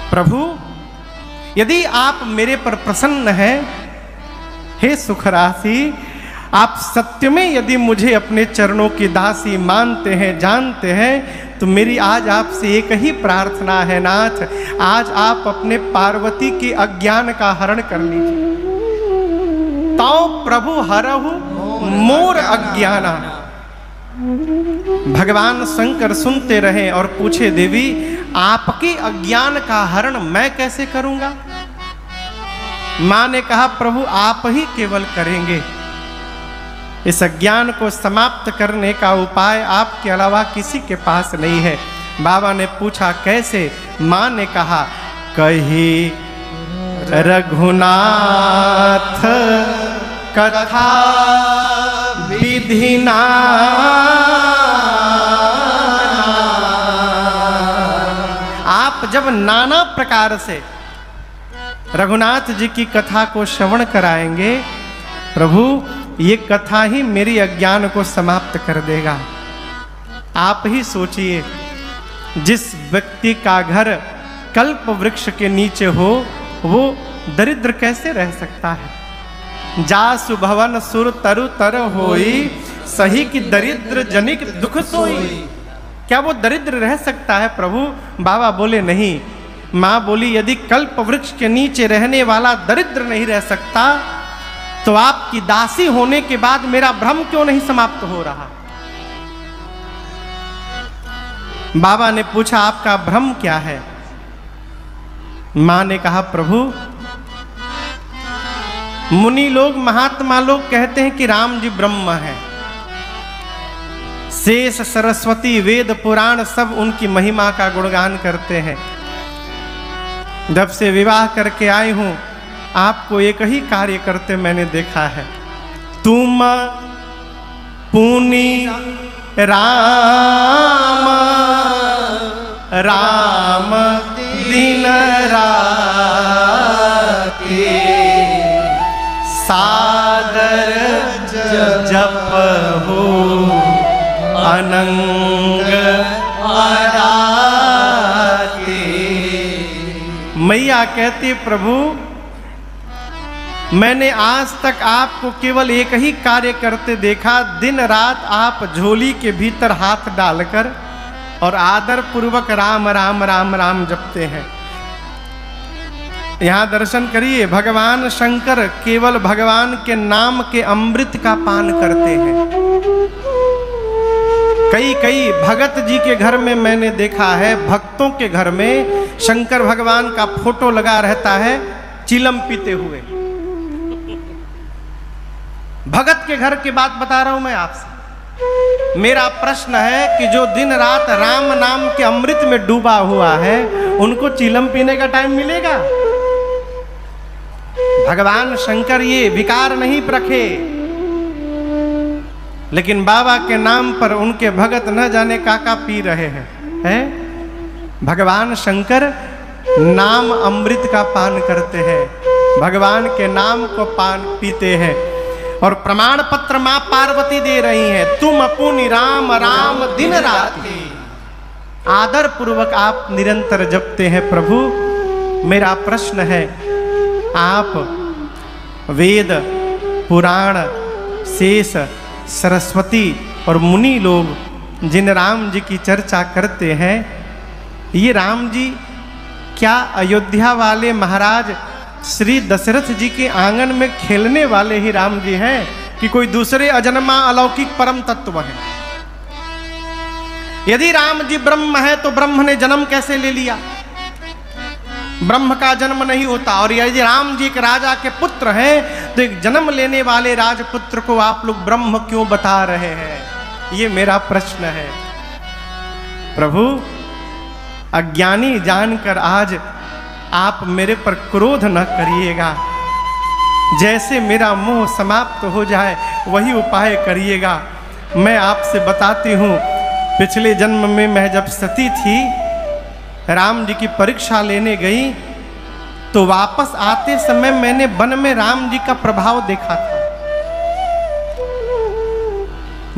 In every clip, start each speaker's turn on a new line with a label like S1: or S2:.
S1: प्रभु यदि आप मेरे पर प्रसन्न हैं, हे सुख राशि, आप सत्य में यदि मुझे अपने चरणों की दासी मानते हैं, जानते हैं, तो मेरी आज आपसे एक ही प्रार्थना है नाथ, आज आप अपने पार्वती के अज्ञान का हरण कर लीजिए। तो प्रभु हरहु मोर अज्ञाना। भगवान शंकर सुनते रहे और पूछे, देवी आपके अज्ञान का हरण मैं कैसे करूंगा? मां ने कहा, प्रभु आप ही केवल करेंगे। इस अज्ञान को समाप्त करने का उपाय आपके अलावा किसी के पास नहीं है। बाबा ने पूछा, कैसे? मां ने कहा, कही रघुनाथ कथा विधिना, आप जब नाना प्रकार से रघुनाथ जी की कथा को श्रवण कराएंगे, प्रभु ये कथा ही मेरी अज्ञान को समाप्त कर देगा। आप ही सोचिए, जिस व्यक्ति का घर कल्प वृक्ष के नीचे हो, वो दरिद्र कैसे रह सकता है? जासु भवन सुर तरु तर होई, सही की दरिद्र जनिक दुख सोई। क्या वो दरिद्र रह सकता है प्रभु? बाबा बोले नहीं। माँ बोली, यदि कल्प वृक्ष के नीचे रहने वाला दरिद्र नहीं रह सकता, तो आपकी दासी होने के बाद मेरा भ्रम क्यों नहीं समाप्त हो रहा? बाबा ने पूछा, आपका भ्रम क्या है? मां ने कहा, प्रभु मुनि लोग, महात्मा लोग कहते हैं कि राम जी ब्रह्म है। शेष, सरस्वती, वेद, पुराण सब उनकी महिमा का गुणगान करते हैं। जब से विवाह करके आई हूं, आपको एक ही कार्य करते मैंने देखा है। तुम पुनि राम राम दिन राति, सादर जप हो अनंग आराती। मैया कहती, प्रभु मैंने आज तक आपको केवल एक ही कार्य करते देखा, दिन रात आप झोली के भीतर हाथ डालकर और आदर पूर्वक राम राम राम राम जपते हैं। यहाँ दर्शन करिए, भगवान शंकर केवल भगवान के नाम के अमृत का पान करते हैं। कई भगत जी के घर में मैंने देखा है, भक्तों के घर में शंकर भगवान का फोटो लगा रहता है, चिलम पीते हुए। भगत के घर की बात बता रहा हूं मैं आपसे। मेरा प्रश्न है कि जो दिन रात राम नाम के अमृत में डूबा हुआ है, उनको चिलम पीने का टाइम मिलेगा? भगवान शंकर ये विकार नहीं रखे, लेकिन बाबा के नाम पर उनके भगत न जाने काका पी रहे हैं। भगवान शंकर नाम अमृत का पान करते हैं, भगवान के नाम को पान पीते हैं। और प्रमाण पत्र मां पार्वती दे रही है, तुम पुनि राम राम दिन राति। आदर पूर्वक आप निरंतर जपते हैं। प्रभु मेरा प्रश्न है, आप वेद, पुराण, शेष, सरस्वती और मुनि लोग जिन राम जी की चर्चा करते हैं, ये राम जी क्या अयोध्या वाले महाराज श्री दशरथ जी के आंगन में खेलने वाले ही राम जी हैं कि कोई दूसरे अजन्मा अलौकिक परम तत्व है? यदि राम जी ब्रह्म है तो ब्रह्म ने जन्म कैसे ले लिया? ब्रह्म का जन्म नहीं होता। और यदि राम जी एक राजा के पुत्र हैं, तो एक जन्म लेने वाले राजपुत्र को आप लोग ब्रह्म क्यों बता रहे हैं? ये मेरा प्रश्न है। प्रभु अज्ञानी जानकर आज आप मेरे पर क्रोध न करिएगा। जैसे मेरा मोह समाप्त हो जाए वही उपाय करिएगा। मैं आपसे बताती हूँ, पिछले जन्म में मैं जब सती थी, राम जी की परीक्षा लेने गई, तो वापस आते समय मैंने वन में राम जी का प्रभाव देखा था।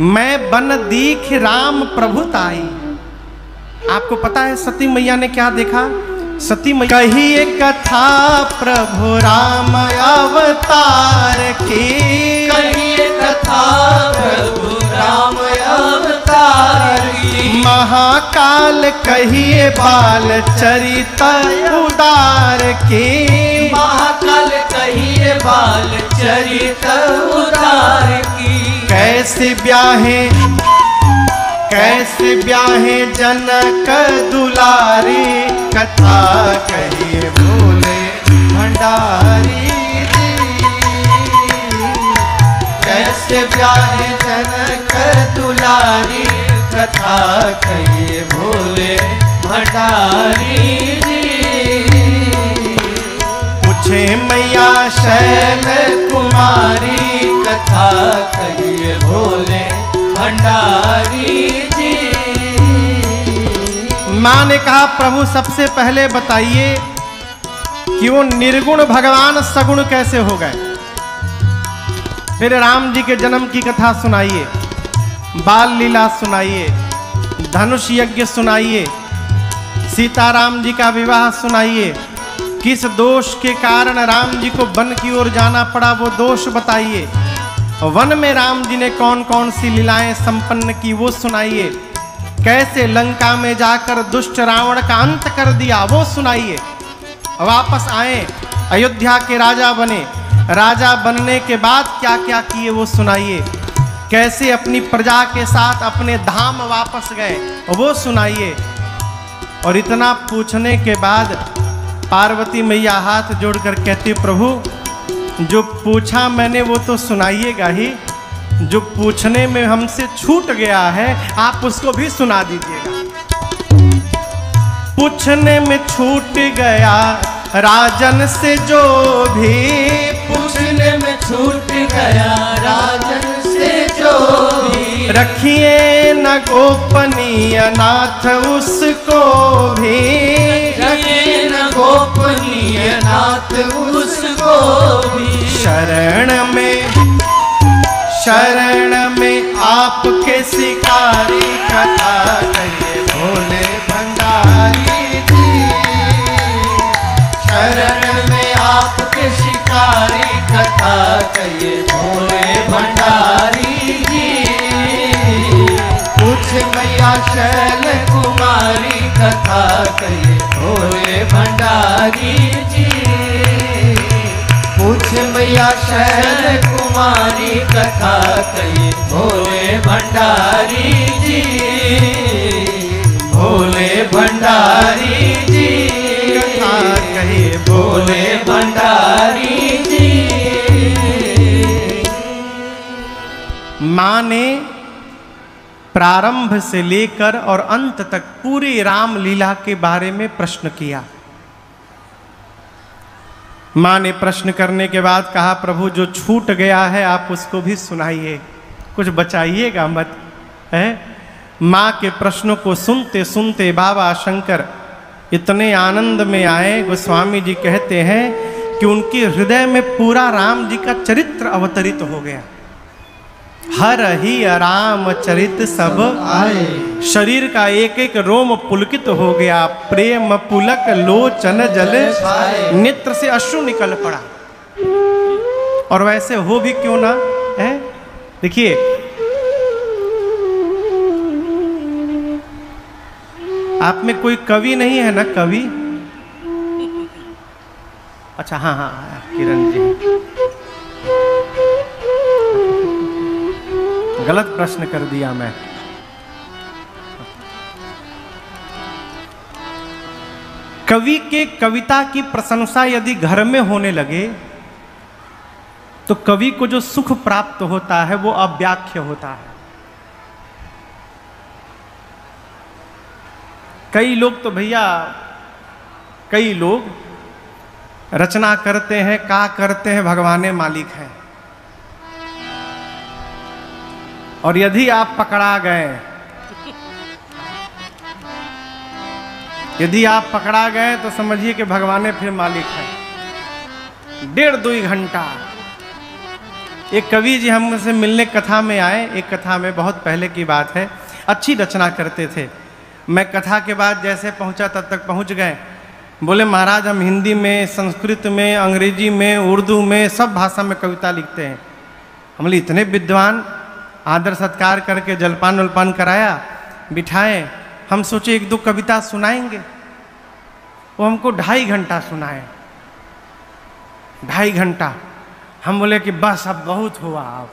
S1: मैं बन दीख राम प्रभुताई। आपको पता है सती मैया ने क्या देखा? सती मैया कहिए कथा प्रभु राम अवतार की,
S2: कहिए कथा प्रभु राम अवतार की।
S1: महाकाल कहिए बाल चरित उदार की,
S2: महाकाल कहिए बाल चरित उदार की।
S1: कैसे ब्याहे जनक दुलारी, कथा कहिए भोले भंडारी जी।
S2: कैसे ब्याहे जनक दुलारी, कथा कहिए भोले भंडारी जी।
S1: पूछे मैया शैल
S2: कुमारी, कथा कहिए भोले भंडारी जी।
S1: माँ ने कहा प्रभु सबसे पहले बताइए कि वो निर्गुण भगवान सगुण कैसे हो गए। फिर राम जी के जन्म की कथा सुनाइए, बाल लीला सुनाइए, धनुष यज्ञ सुनाइए, सीताराम जी का विवाह सुनाइए, किस दोष के कारण राम जी को वन की ओर जाना पड़ा वो दोष बताइए, वन में राम जी ने कौन कौन सी लीलाएं संपन्न की वो सुनाइए, कैसे लंका में जाकर दुष्ट रावण का अंत कर दिया वो सुनाइए। वापस आए, अयोध्या के राजा बने, राजा बनने के बाद क्या क्या किए वो सुनाइए, कैसे अपनी प्रजा के साथ अपने धाम वापस गए वो सुनाइए। और इतना पूछने के बाद पार्वती मैया हाथ जोड़कर कहती प्रभु जो पूछा मैंने वो तो सुनाइएगा ही, जो पूछने में हमसे छूट गया है आप उसको भी सुना दीजिएगा। पूछने में छूट गया राजन से जो भी,
S2: पूछने में छूट गया राजन से जो भी,
S1: रखिए न गोपनीय नाथ उसको भी,
S2: रखिए न गोपनीय नाथ उसको भी।
S1: शरण में आपके शिकारी, कथा कहिए भोले भंडारी जी।
S2: शरण में आपके शिकारी, कथा कहिए भोले भंडारी जी। पूछ मैया शैल कुमारी, कथा कहिए भोले भंडारी जी। पूछ मैया शैल कुमारी, कथा कहिए भोले भंडारी जी। भोले भंडारी जी,
S1: कथा कहिए
S2: भोले भंडारी जी।
S1: माँ ने प्रारंभ से लेकर और अंत तक पूरी रामलीला के बारे में प्रश्न किया। माँ ने प्रश्न करने के बाद कहा प्रभु जो छूट गया है आप उसको भी सुनाइए, कुछ बचाइएगा मत है। माँ के प्रश्नों को सुनते सुनते बाबा शंकर इतने आनंद में आए, गोस्वामी जी कहते हैं कि उनके हृदय में पूरा राम जी का चरित्र अवतरित हो गया। हर ही राम चरित सब आए, शरीर का एक एक रोम पुलकित हो गया, प्रेम पुलक लोचन जल नेत्र से अश्रु निकल पड़ा। और वैसे हो भी क्यों ना है। देखिए आप में कोई कवि नहीं है ना, कवि? अच्छा हाँ हाँ किरण जी, गलत प्रश्न कर दिया मैं। कवि के कविता की प्रशंसा यदि घर में होने लगे तो कवि को जो सुख प्राप्त होता है वो अव्याख्य होता है। कई लोग तो भैया, कई लोग रचना करते हैं, का करते हैं, भगवाने मालिक हैं। और यदि आप पकड़ा गए, यदि आप पकड़ा गए तो समझिए कि भगवाने फिर मालिक है। 1.5-2 घंटा। एक कवि जी हमसे मिलने कथा में आए, एक कथा में बहुत पहले की बात है, अच्छी रचना करते थे। मैं कथा के बाद जैसे पहुंचा तब तक पहुंच गए, बोले महाराज हम हिंदी में, संस्कृत में, अंग्रेजी में, उर्दू में, सब भाषा में कविता लिखते हैं। हम बोले इतने विद्वान, आदर सत्कार करके जलपान उलपान कराया, बिठाए। हम सोचे एक दो कविता सुनाएंगे। वो हमको 2.5 घंटा सुनाए, 2.5 घंटा। हम बोले कि बस अब बहुत हुआ,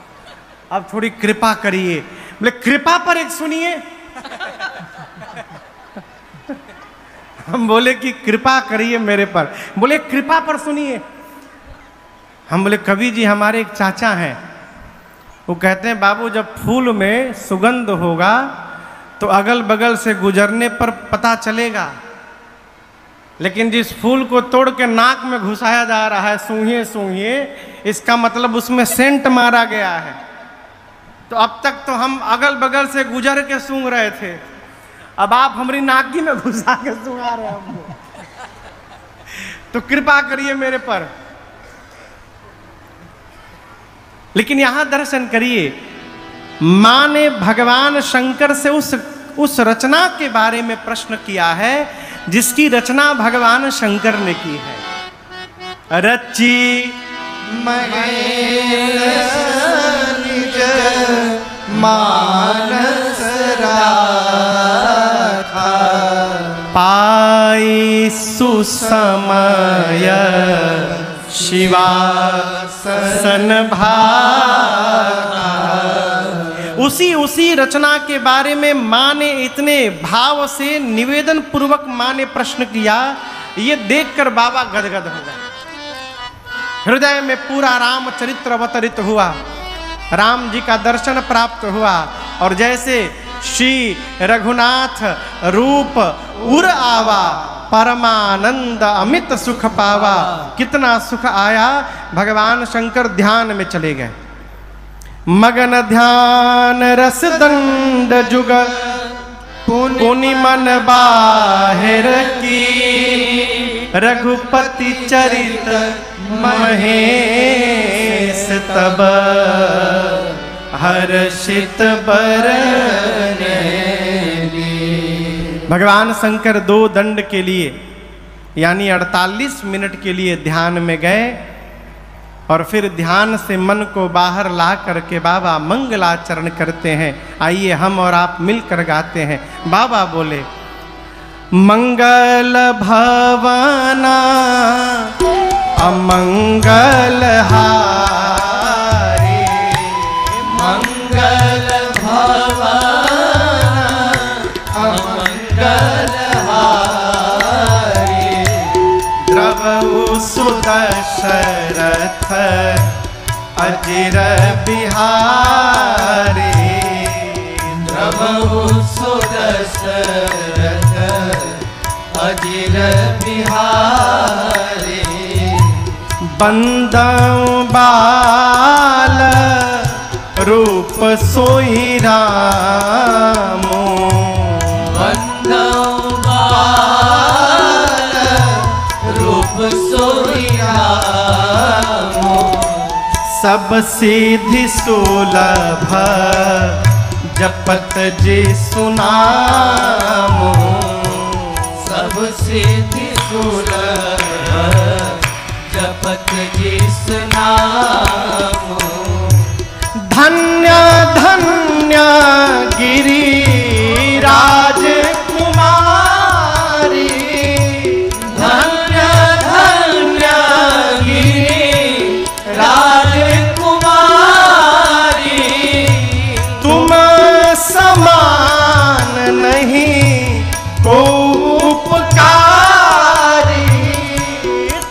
S1: अब थोड़ी कृपा करिए। बोले कृपा पर एक सुनिए। हम बोले कि कृपा करिए मेरे पर। बोले कृपा पर सुनिए। हम बोले कवि जी हमारे एक चाचा हैं, वो कहते हैं बाबू जब फूल में सुगंध होगा तो अगल बगल से गुजरने पर पता चलेगा, लेकिन जिस फूल को तोड़ के नाक में घुसाया जा रहा है सूंघिए सूंघिए, इसका मतलब उसमें सेंट मारा गया है। तो अब तक तो हम अगल बगल से गुजर के सूंघ रहे थे, अब आप हमारी नाकी में घुसा के सुंघा रहे हैं हमको। तो कृपा करिए मेरे पर। लेकिन यहां दर्शन करिए, मां ने भगवान शंकर से उस रचना के बारे में प्रश्न किया है जिसकी रचना भगवान शंकर ने की है। रची
S2: महेश निज मानस राखा,
S1: पाई सुसमय शिवासन भागा। उसी रचना के बारे में मां ने इतने भाव से निवेदन पूर्वक मां ने प्रश्न किया, ये देखकर बाबा गदगद हो गए। हृदय में पूरा रामचरित्र अवतरित हुआ, राम जी का दर्शन प्राप्त हुआ। और जैसे श्री रघुनाथ रूप उर आवा, परमानंद अमित सुख पावा। कितना सुख आया, भगवान शंकर ध्यान में चले गए। मगन ध्यान रस दंड जुग, पुनि मन बाहिर की। रघुपति चरित महेश तब, हर्षित बरने। भगवान शंकर 2 दंड के लिए यानी 48 मिनट के लिए ध्यान में गए और फिर ध्यान से मन को बाहर ला करके बाबा मंगलाचरण करते हैं। आइए हम और आप मिलकर गाते हैं। बाबा बोले मंगल भवना अमंगल हारी,
S2: मंगल भवना अमंगल हारी।
S1: द्रवहु सुदशरथ अजिर बिहारी।
S2: द्रवहु सुदशरथ अजिर बिहारी।
S1: बंदौ बाल रूप सोई रामो,
S2: बंदौ बाल रूप सोई रामो।
S1: सब सिद्धि सुलभ जपत जी सुनामो।
S2: सब सिद्धि सुलभ जपत जिस नामो।
S1: धन्य धन्य गिरिराज कुमारी।
S2: धन्य धन्य गिरिराज कुमारी।
S1: तुम समान नहीं को उपकारी।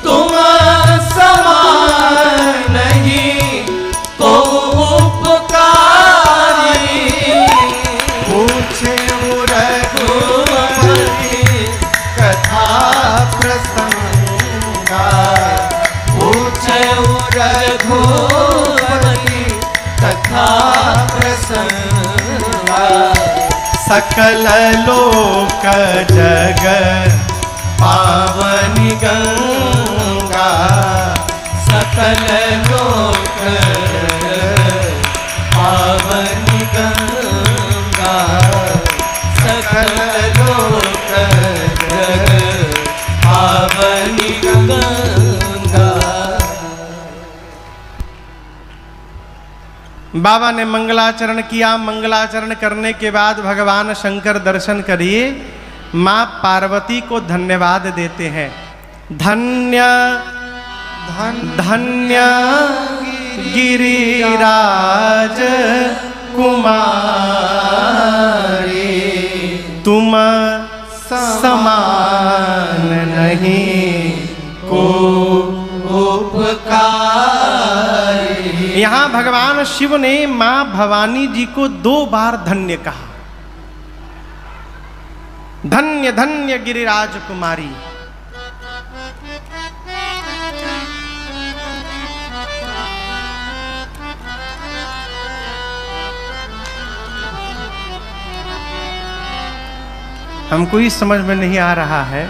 S2: तुम समान नहीं को उपकारी।
S1: पूछे रघुपति कथा प्रसंगा।
S2: पूछे रघुपति कथा प्रसंगा।
S1: सकल लोक जग पावनी गंगा।
S2: सकल लोक पावनी गंगा। सकल लोक पावनी पावनी गंगा।
S1: बाबा ने मंगलाचरण किया। मंगलाचरण करने के बाद भगवान शंकर दर्शन करिए, माँ पार्वती को धन्यवाद देते हैं। धन्य धन्य गिरिराज कुमारी, तुम समान नहीं को उपकारी। यहाँ भगवान शिव ने माँ भवानी जी को 2 बार धन्य कहा। धन्य धन्य गिरिराज कुमारी। हमको ही समझ में नहीं आ रहा है,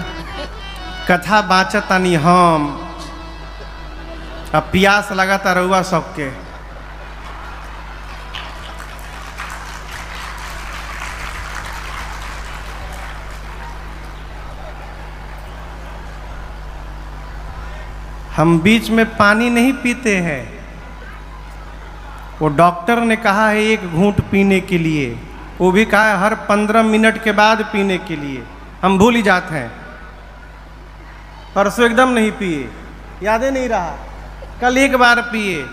S1: कथा बाचतानी हम, अब प्यास लगाता रहुआ सबके। हम बीच में पानी नहीं पीते हैं, वो डॉक्टर ने कहा है 1 घूंट पीने के लिए, वो भी कहा है हर 15 मिनट के बाद पीने के लिए। हम भूल ही जाते हैं। परसों एकदम नहीं पिए, याद ही नहीं रहा। कल 1 बार पिए,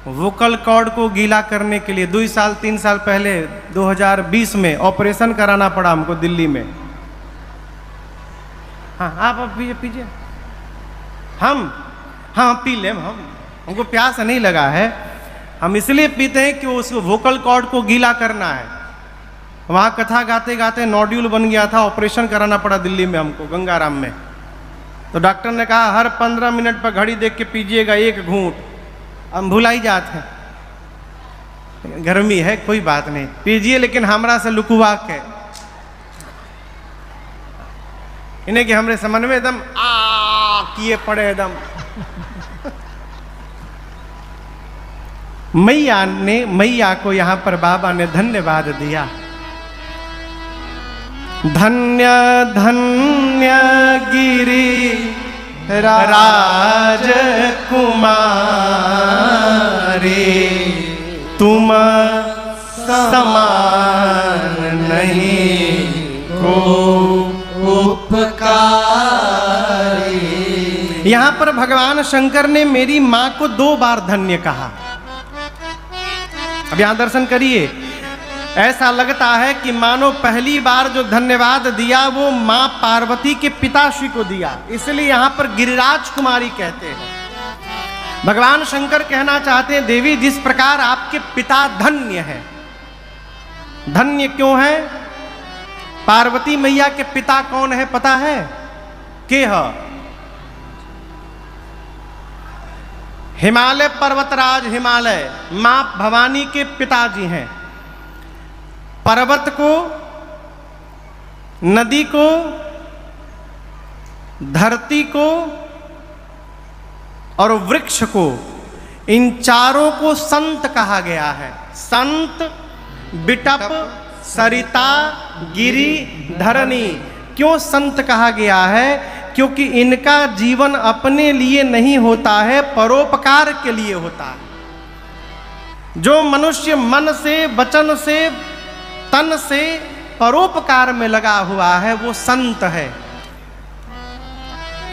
S1: वोकल कॉर्ड को गीला करने के लिए 2 साल 3 साल पहले 2020 में ऑपरेशन कराना पड़ा हमको दिल्ली में। हाँ आप पीजिए पीजिए, हाँ पी लें हम, हमको प्यास नहीं लगा है। हम इसलिए पीते हैं कि उस वोकल कॉर्ड को गीला करना है। वहाँ कथा गाते गाते नोड्यूल बन गया था, ऑपरेशन कराना पड़ा दिल्ली में हमको, गंगाराम में। तो डॉक्टर ने कहा हर 15 मिनट पर घड़ी देख के पीजिएगा 1 घूंट। हम भुला ही जाते हैं, गर्मी है कोई बात नहीं, पीजिए लेकिन हमरा से लुकुआ के। इन्हें कि हमरे समझ में एकदम किए पड़े एकदम। मैया को यहाँ पर बाबा ने धन्यवाद दिया। धन्य धन्य गिरी राज कुमारी, तुम समान नहीं को उपकारी। यहाँ पर भगवान शंकर ने मेरी माँ को 2 बार धन्य कहा। अब यहाँ दर्शन करिए, ऐसा लगता है कि मानो पहली बार जो धन्यवाद दिया वो माँ पार्वती के पिताश्री को दिया, इसलिए यहाँ पर गिरिराज कुमारी कहते हैं। भगवान शंकर कहना चाहते हैं देवी जिस प्रकार आपके पिता धन्य है। धन्य क्यों है? पार्वती मैया के पिता कौन है पता है? के है? हिमालय पर्वतराज हिमालय माँ भवानी के पिताजी हैं। पर्वत को, नदी को, धरती को और वृक्ष को, इन चारों को संत कहा गया है। संत, बिटप, सरिता, गिरि, धरणी। क्यों संत कहा गया है? क्योंकि इनका जीवन अपने लिए नहीं होता है, परोपकार के लिए होता है। जो मनुष्य मन से, वचन से, तन से परोपकार में लगा हुआ है वो संत है।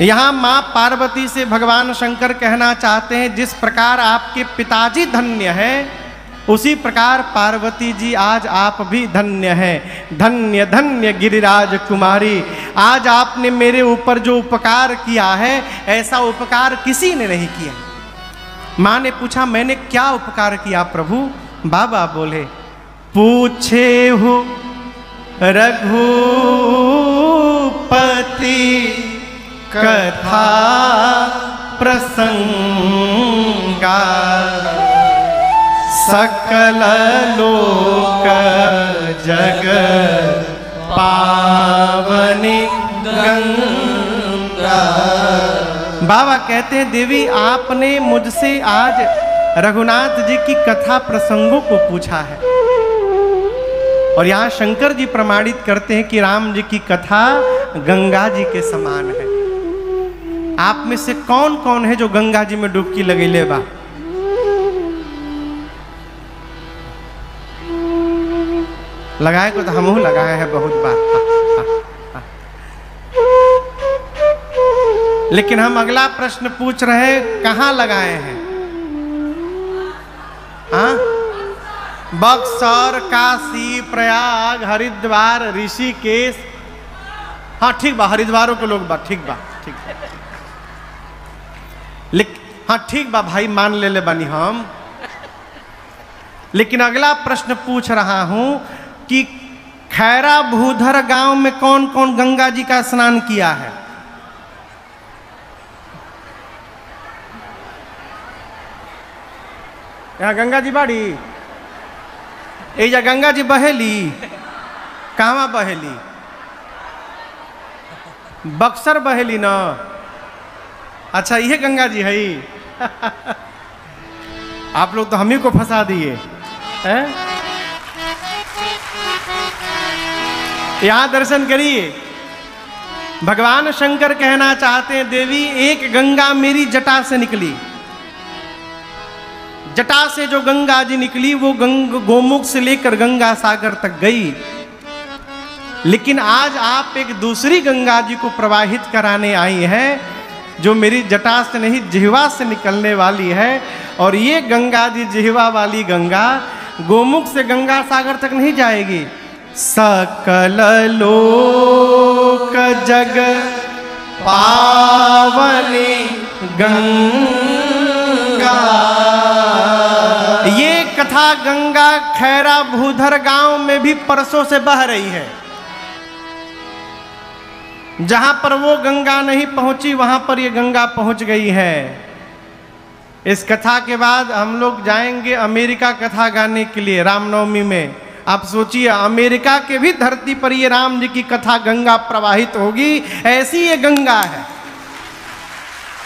S1: यहाँ माँ पार्वती से भगवान शंकर कहना चाहते हैं जिस प्रकार आपके पिताजी धन्य हैं, उसी प्रकार पार्वती जी आज आप भी धन्य हैं। धन्य धन्य गिरिराज कुमारी, आज आपने मेरे ऊपर जो उपकार किया है ऐसा उपकार किसी ने नहीं किया। माँ ने पूछा मैंने क्या उपकार किया प्रभु? बाबा बोले पूछे हो रघुपति कथा प्रसंगा, सकल लोक जग पावनी गंगा। बाबा कहते हैं देवी आपने मुझसे आज रघुनाथ जी की कथा प्रसंगों को पूछा है, और यहाँ शंकर जी प्रमाणित करते हैं कि राम जी की कथा गंगा जी के समान है। आप में से कौन कौन है जो गंगा जी में डुबकी लगैले बा? लगाए को तो हमहू लगाए हैं बहुत बार। लेकिन हम अगला प्रश्न पूछ रहे हैं, कहाँ लगाए हैं? हाँ, बक्सर, काशी, प्रयाग, हरिद्वार, ऋषिकेश। हाँ ठीक बा, हरिद्वारों के लोग बा, ठीक बा, ठीक बा। हाँ ठीक बा भाई, मान ले बानी हम। लेकिन अगला प्रश्न पूछ रहा हूं कि खैरा भूधर गांव में कौन कौन गंगा जी का स्नान किया है? यहाँ गंगा जी बाड़ी, एजा गंगा जी बहेली, कहाँ बहेली? बक्सर बहेली ना। अच्छा ये गंगा जी है। आप लोग तो हम ही को फंसा दिए हैं। यहाँ दर्शन करिए, भगवान शंकर कहना चाहते हैं, देवी एक गंगा मेरी जटा से निकली। जटा से जो गंगा जी निकली वो गोमुख से लेकर गंगा सागर तक गई। लेकिन आज आप एक दूसरी गंगा जी को प्रवाहित कराने आई हैं, जो मेरी जटा से नहीं जिह्वा से निकलने वाली है। और ये गंगा जी, जिह्वा वाली गंगा, गोमुख से गंगा सागर तक नहीं जाएगी। सकल लोक जग पावनी गंगा। ये कथा गंगा खैरा भूधर गांव में भी परसों से बह रही है। जहां पर वो गंगा नहीं पहुंची वहां पर ये गंगा पहुंच गई है। इस कथा के बाद हम लोग जाएंगे अमेरिका कथा गाने के लिए रामनवमी में। आप सोचिए, अमेरिका के भी धरती पर ये राम जी की कथा गंगा प्रवाहित होगी। ऐसी ये गंगा है।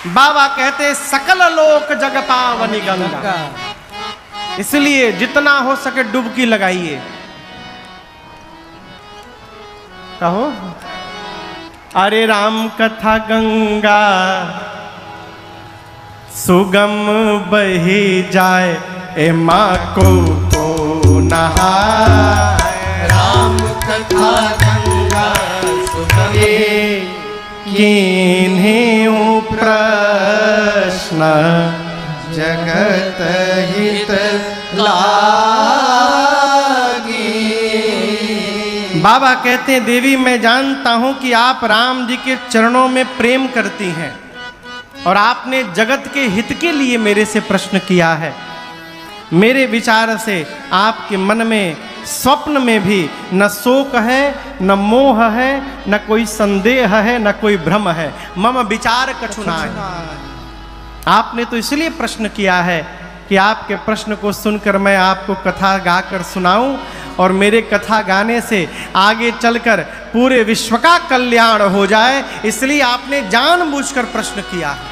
S1: बाबा कहते सकल लोक जग पावनी गंगा। इसलिए जितना हो सके डुबकी लगाइए। कहो, अरे राम कथा गंगा सुगम बही जाए, ए माँ को नहाए।
S2: राम कथा गंगा सुगम
S1: किन्हीं प्रश्न
S2: जगत हित लागी।
S1: बाबा कहते हैं, देवी मैं जानता हूं कि आप राम जी के चरणों में प्रेम करती हैं और आपने जगत के हित के लिए मेरे से प्रश्न किया है। मेरे विचार से आपके मन में स्वप्न में भी न शोक है, न मोह है, न कोई संदेह है, न कोई भ्रम है। मम विचार कछुना है। आपने तो इसलिए प्रश्न किया है कि आपके प्रश्न को सुनकर मैं आपको कथा गाकर सुनाऊं और मेरे कथा गाने से आगे चलकर पूरे विश्व का कल्याण हो जाए। इसलिए आपने जानबूझकर प्रश्न किया है।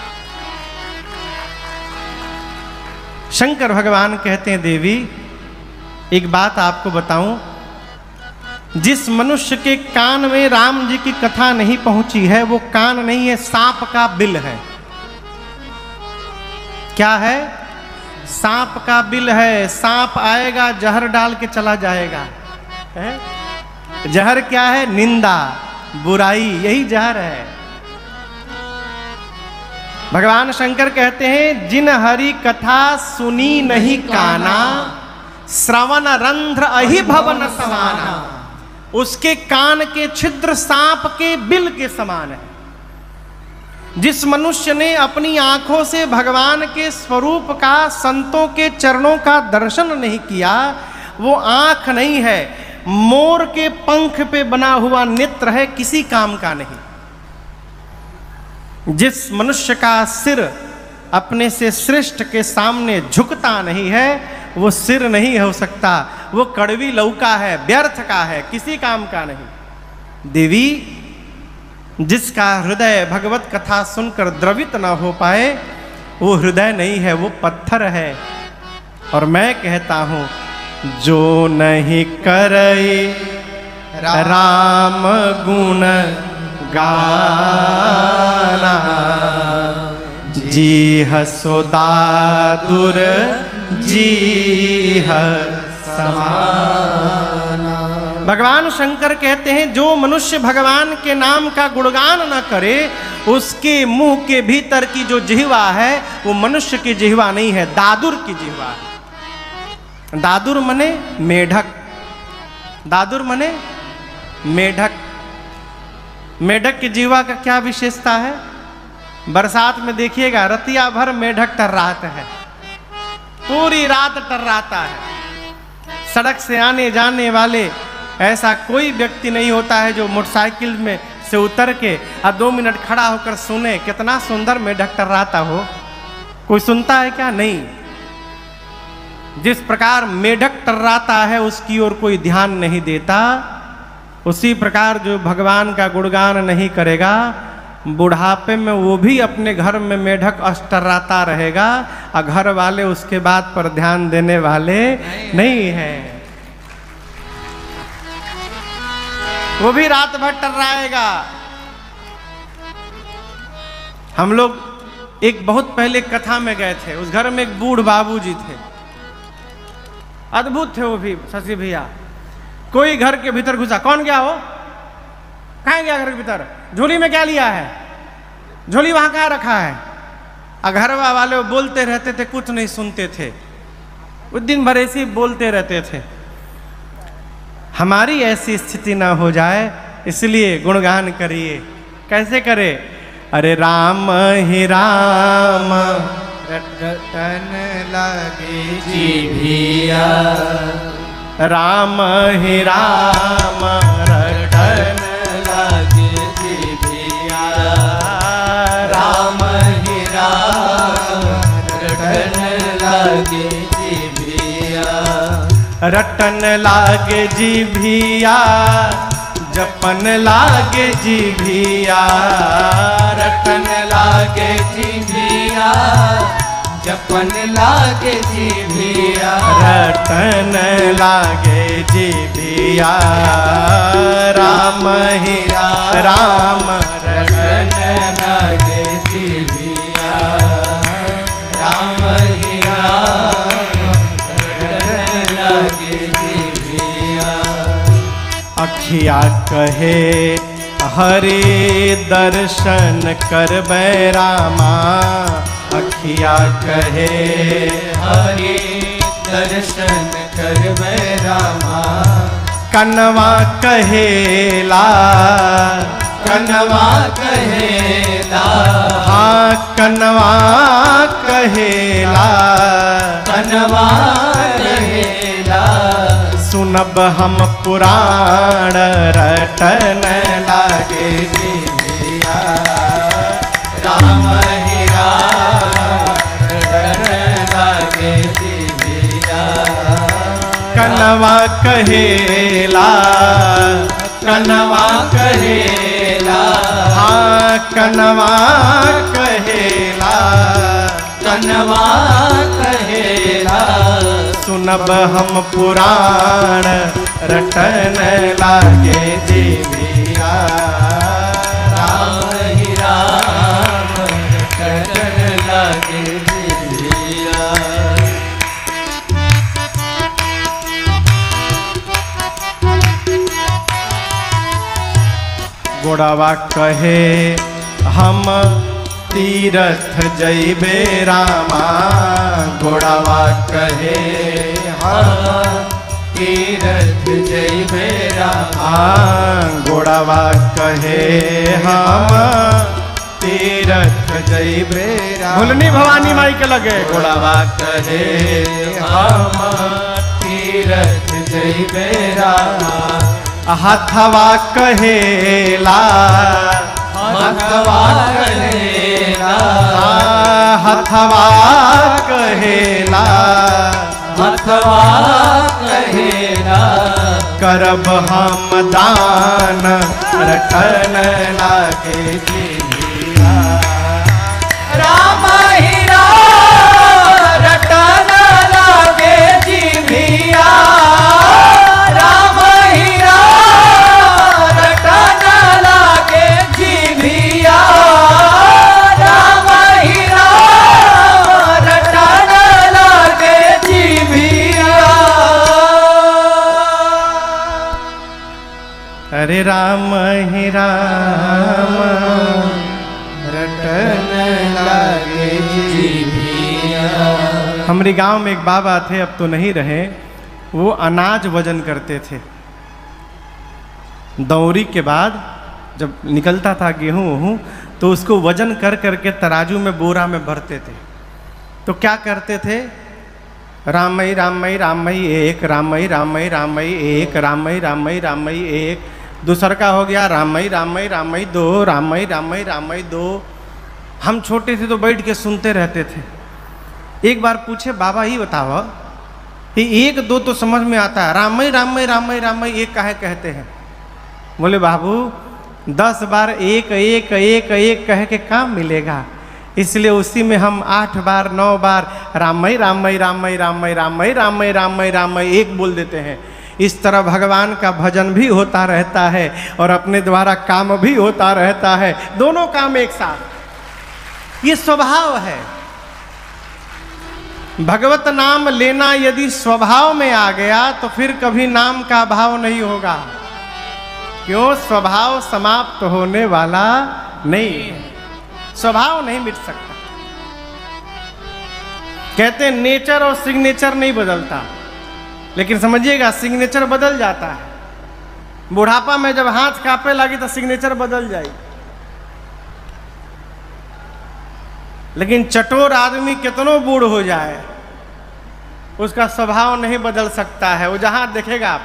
S1: शंकर भगवान कहते हैं, देवी एक बात आपको बताऊं, जिस मनुष्य के कान में राम जी की कथा नहीं पहुंची है वो कान नहीं है, सांप का बिल है। क्या है? सांप का बिल है। सांप आएगा, जहर डाल के चला जाएगा। है? जहर क्या है? निंदा, बुराई, यही जहर है। भगवान शंकर कहते हैं, जिन हरि कथा सुनी नहीं काना, श्रवण रंध्र अहि भवन समाना। उसके कान के छिद्र सांप के बिल के समान है। जिस मनुष्य ने अपनी आंखों से भगवान के स्वरूप का, संतों के चरणों का दर्शन नहीं किया, वो आंख नहीं है, मोर के पंख पे बना हुआ नेत्र है, किसी काम का नहीं। जिस मनुष्य का सिर अपने से श्रेष्ठ के सामने झुकता नहीं है, वो सिर नहीं हो सकता, वो कड़वी लौका है, व्यर्थ का है, किसी काम का नहीं। देवी, जिसका हृदय भगवत कथा सुनकर द्रवित न हो पाए, वो हृदय नहीं है, वो पत्थर है। और मैं कहता हूं, जो नहीं करे राम गुण गाना, जी हसोदादुर जी समाना। भगवान शंकर कहते हैं जो मनुष्य भगवान के नाम का गुणगान न करे उसके मुंह के भीतर की जो जिह्वा है वो मनुष्य की जिह्वा नहीं है, दादुर की जिह्वा है। दादुर मने मेढक, दादुर मने मेढक। मेढक की जिह्वा का क्या विशेषता है? बरसात में देखिएगा रतिया भर मेढक टर्राता है, पूरी रात टर्राता है। सड़क से आने जाने वाले ऐसा कोई व्यक्ति नहीं होता है जो मोटरसाइकिल में से उतर के और 2 मिनट खड़ा होकर सुने कितना सुंदर मेढक टर्राता हो। कोई सुनता है क्या? नहीं। जिस प्रकार मेढक टर्राता है उसकी ओर कोई ध्यान नहीं देता, उसी प्रकार जो भगवान का गुणगान नहीं करेगा बुढ़ापे में वो भी अपने घर में मेढक टर्राता रहेगा और घर वाले उसके बात पर ध्यान देने वाले नहीं हैं। वो भी रात भर टर्राएगा। हम लोग एक बहुत पहले कथा में गए थे, उस घर में एक बूढ़ बाबूजी थे, अद्भुत थे वो भी शशि भैया। कोई घर के भीतर घुसा, कौन गया हो? कहाँ गया घर के भीतर? झोली में क्या लिया है? झोली वहां कहाँ रखा है? घर वाले बोलते रहते थे, कुछ नहीं सुनते थे। वो दिन भर ऐसे बोलते रहते थे। हमारी ऐसी स्थिति ना हो जाए इसलिए गुणगान करिए। कैसे करे? अरे राम ही राम
S2: रटन लगे जीभिया,
S1: राम ही राम रटन
S2: लगे जीभिया, राम ही राम रटन लगे जीभिया,
S1: रटन लागे जीभिया, जपन लागे जीभिया,
S2: रटन लागे जीभिया, जपन लागे जीभिया,
S1: रटन लागे जीभिया, राम ही राम
S2: रटन लागे जीभिया, राम ही राम रटन लागे जीभिया।
S1: अखिया कहे हरे दर्शन करबै रामा, अखिया कहे
S2: हरे दर्शन करबै रामा,
S1: कनवा कहेला,
S2: कनवा कहेला,
S1: हाँ कनवा कहेला,
S2: कनवा कहेला,
S1: सुनब हम पुराण रटन लागे जीभिया,
S2: राम ही राम रटन लागे जीभिया,
S1: कनवा कहेला,
S2: कनवा कहेला,
S1: हाँ कनवा कहेला,
S2: कनवा कहेला,
S1: सुनब हम पुराण रटन लागे जीभिया,
S2: राम ही राम रटन लागे जीभिया।
S1: गोड़वा कहे हम तीरथ जइबे रामा, गोड़वा कहे
S2: हम तीरथ जइबे रामा,
S1: गोड़वा कहे हम तीरथ जइबे रामा। भुलनी भवानी माई के लगे
S2: गोड़वा कहे हम तीरथ जइबे रामा,
S1: हथवा कहेला,
S2: हथवा कहेला,
S1: हथवा कहेला,
S2: हथवा कहेला,
S1: करब हम दान रटन लागे जीभिया,
S2: राम ही राम रटन लागे जीभिया, राम ही राम रटन लागे जीभिया, राम ही राम रटन लागे जीभिया।
S1: हमारे गांव में एक बाबा थे, अब तो नहीं रहे। वो अनाज वजन करते थे। दौरी के बाद जब निकलता था गेहूं वहूं, तो उसको वजन कर करके तराजू में बोरा में भरते थे। तो क्या करते थे, रामई रामई रामई एक, रामई रामई रामई एक, रामई रामई रामई एक। दूसर का हो गया रामई रामई रामई दो, रामई रामई रामई दो। हम छोटे थे तो बैठ के सुनते रहते थे। एक बार पूछे, बाबा ही बताओ, ये एक दो तो समझ में आता है, रामई रामई रामई रामई एक काहे कहते हैं? बोले बाबू 10 बार एक एक एक एक कह के काम मिलेगा, इसलिए उसी में हम 8 बार 9 बार रामई रामई रामई रामई रामई रामई रामई रामई एक बोल देते हैं। इस तरह भगवान का भजन भी होता रहता है और अपने द्वारा काम भी होता रहता है, दोनों काम एक साथ। ये स्वभाव है। भगवत नाम लेना यदि स्वभाव में आ गया तो फिर कभी नाम का अभाव नहीं होगा। क्यों? स्वभाव समाप्त होने वाला नहीं, स्वभाव नहीं मिट सकता। कहते हैं नेचर और सिग्नेचर नहीं बदलता, लेकिन समझिएगा सिग्नेचर बदल जाता है। बुढ़ापा में जब हाथ कांपे लगी तो सिग्नेचर बदल जाएगी, लेकिन चटोर आदमी कितनो बूढ़ हो जाए उसका स्वभाव नहीं बदल सकता है। वो जहां देखेगा आप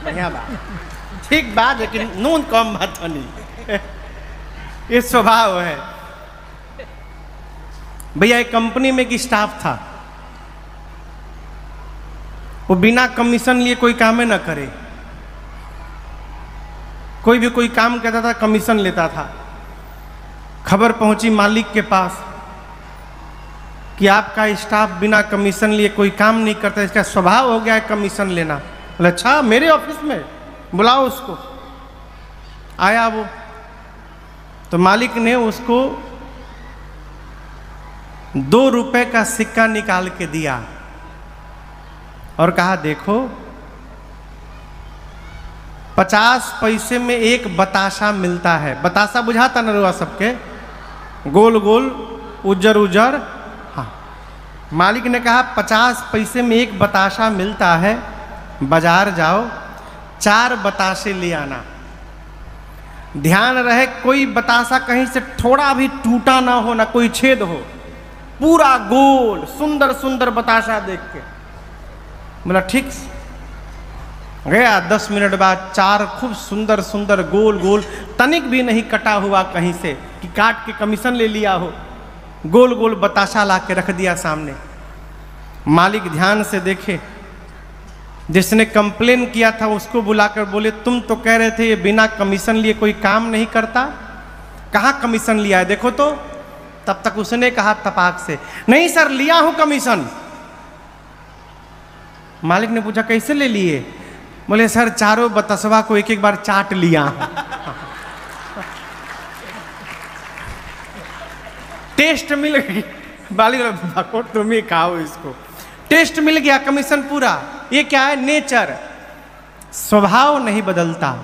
S1: बढ़िया बात, ठीक बात, लेकिन नून कम बात नहीं, ये स्वभाव है। भैया एक कंपनी में एक स्टाफ था, वो बिना कमीशन लिए कोई काम ही ना करे। कोई भी कोई काम कहता था कमीशन लेता था। खबर पहुंची मालिक के पास कि आपका स्टाफ बिना कमीशन लिए कोई काम नहीं करता, इसका स्वभाव हो गया है कमीशन लेना। बोले अच्छा, मेरे ऑफिस में बुलाओ उसको। आया वो, तो मालिक ने उसको 2 रुपए का सिक्का निकाल के दिया और कहा देखो 50 पैसे में एक बताशा मिलता है। बताशा बुझाता न रुआ सबके, गोल गोल उज्जर उज्जर। हाँ, मालिक ने कहा 50 पैसे में एक बताशा मिलता है, बाजार जाओ 4 बताशे ले आना। ध्यान रहे कोई बताशा कहीं से थोड़ा भी टूटा ना हो, ना कोई छेद हो, पूरा गोल सुंदर सुंदर बताशा देख के। बोला ठीक। गया 10 मिनट बाद 4 खूब सुंदर सुंदर गोल गोल, तनिक भी नहीं कटा हुआ कहीं से कि काट के कमीशन ले लिया हो, गोल गोल बताशा ला के रख दिया सामने। मालिक ध्यान से देखे, जिसने कंप्लेन किया था उसको बुलाकर बोले तुम तो कह रहे थे ये बिना कमीशन लिए कोई काम नहीं करता, कहाँ कमीशन लिया है देखो तो। तब तक उसने कहा तपाक से, नहीं सर लिया हूं कमीशन। मालिक ने पूछा कैसे ले लिए? बोले सर चारों बतासवा को एक एक बार चाट लिया। टेस्ट मिल गई। मालिक तुम ही खाओ इसको, टेस्ट मिल गया, कमीशन पूरा। ये क्या है? नेचर, स्वभाव नहीं बदलता।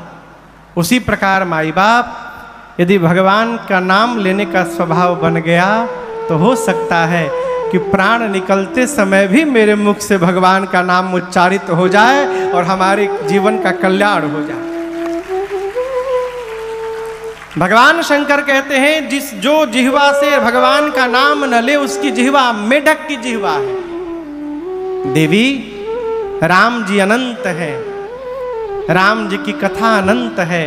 S1: उसी प्रकार माई बाप यदि भगवान का नाम लेने का स्वभाव बन गया तो हो सकता है कि प्राण निकलते समय भी मेरे मुख से भगवान का नाम उच्चारित हो जाए और हमारे जीवन का कल्याण हो जाए। भगवान शंकर कहते हैं जो जिह्वा से भगवान का नाम न ले उसकी जिह्वा मेढक की जिह्वा है। देवी राम जी अनंत है, राम जी की कथा अनंत है,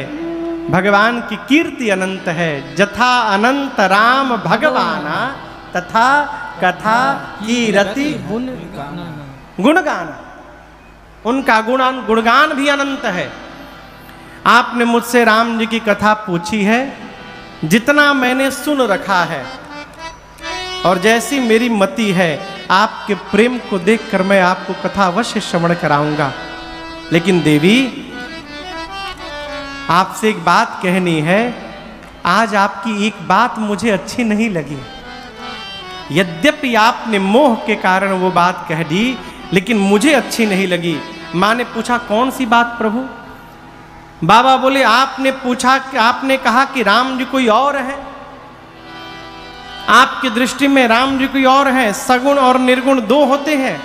S1: भगवान की कीर्ति अनंत है। जथा अनंत राम भगवाना तथा कथा कीरति गुणगान, उनका गुणगान भी अनंत है। आपने मुझसे राम जी की कथा पूछी है, जितना मैंने सुन रखा है और जैसी मेरी मति है, आपके प्रेम को देखकर मैं आपको कथा अवश्य श्रवण कराऊंगा। लेकिन देवी आपसे एक बात कहनी है, आज आपकी एक बात मुझे अच्छी नहीं लगी। यद्यपि आपने मोह के कारण वो बात कह दी, लेकिन मुझे अच्छी नहीं लगी। माँ ने पूछा कौन सी बात प्रभु? बाबा बोले आपने पूछा कि आपने कहा कि राम जी कोई और है, आपकी दृष्टि में राम जी कोई और है, सगुण और निर्गुण दो होते हैं।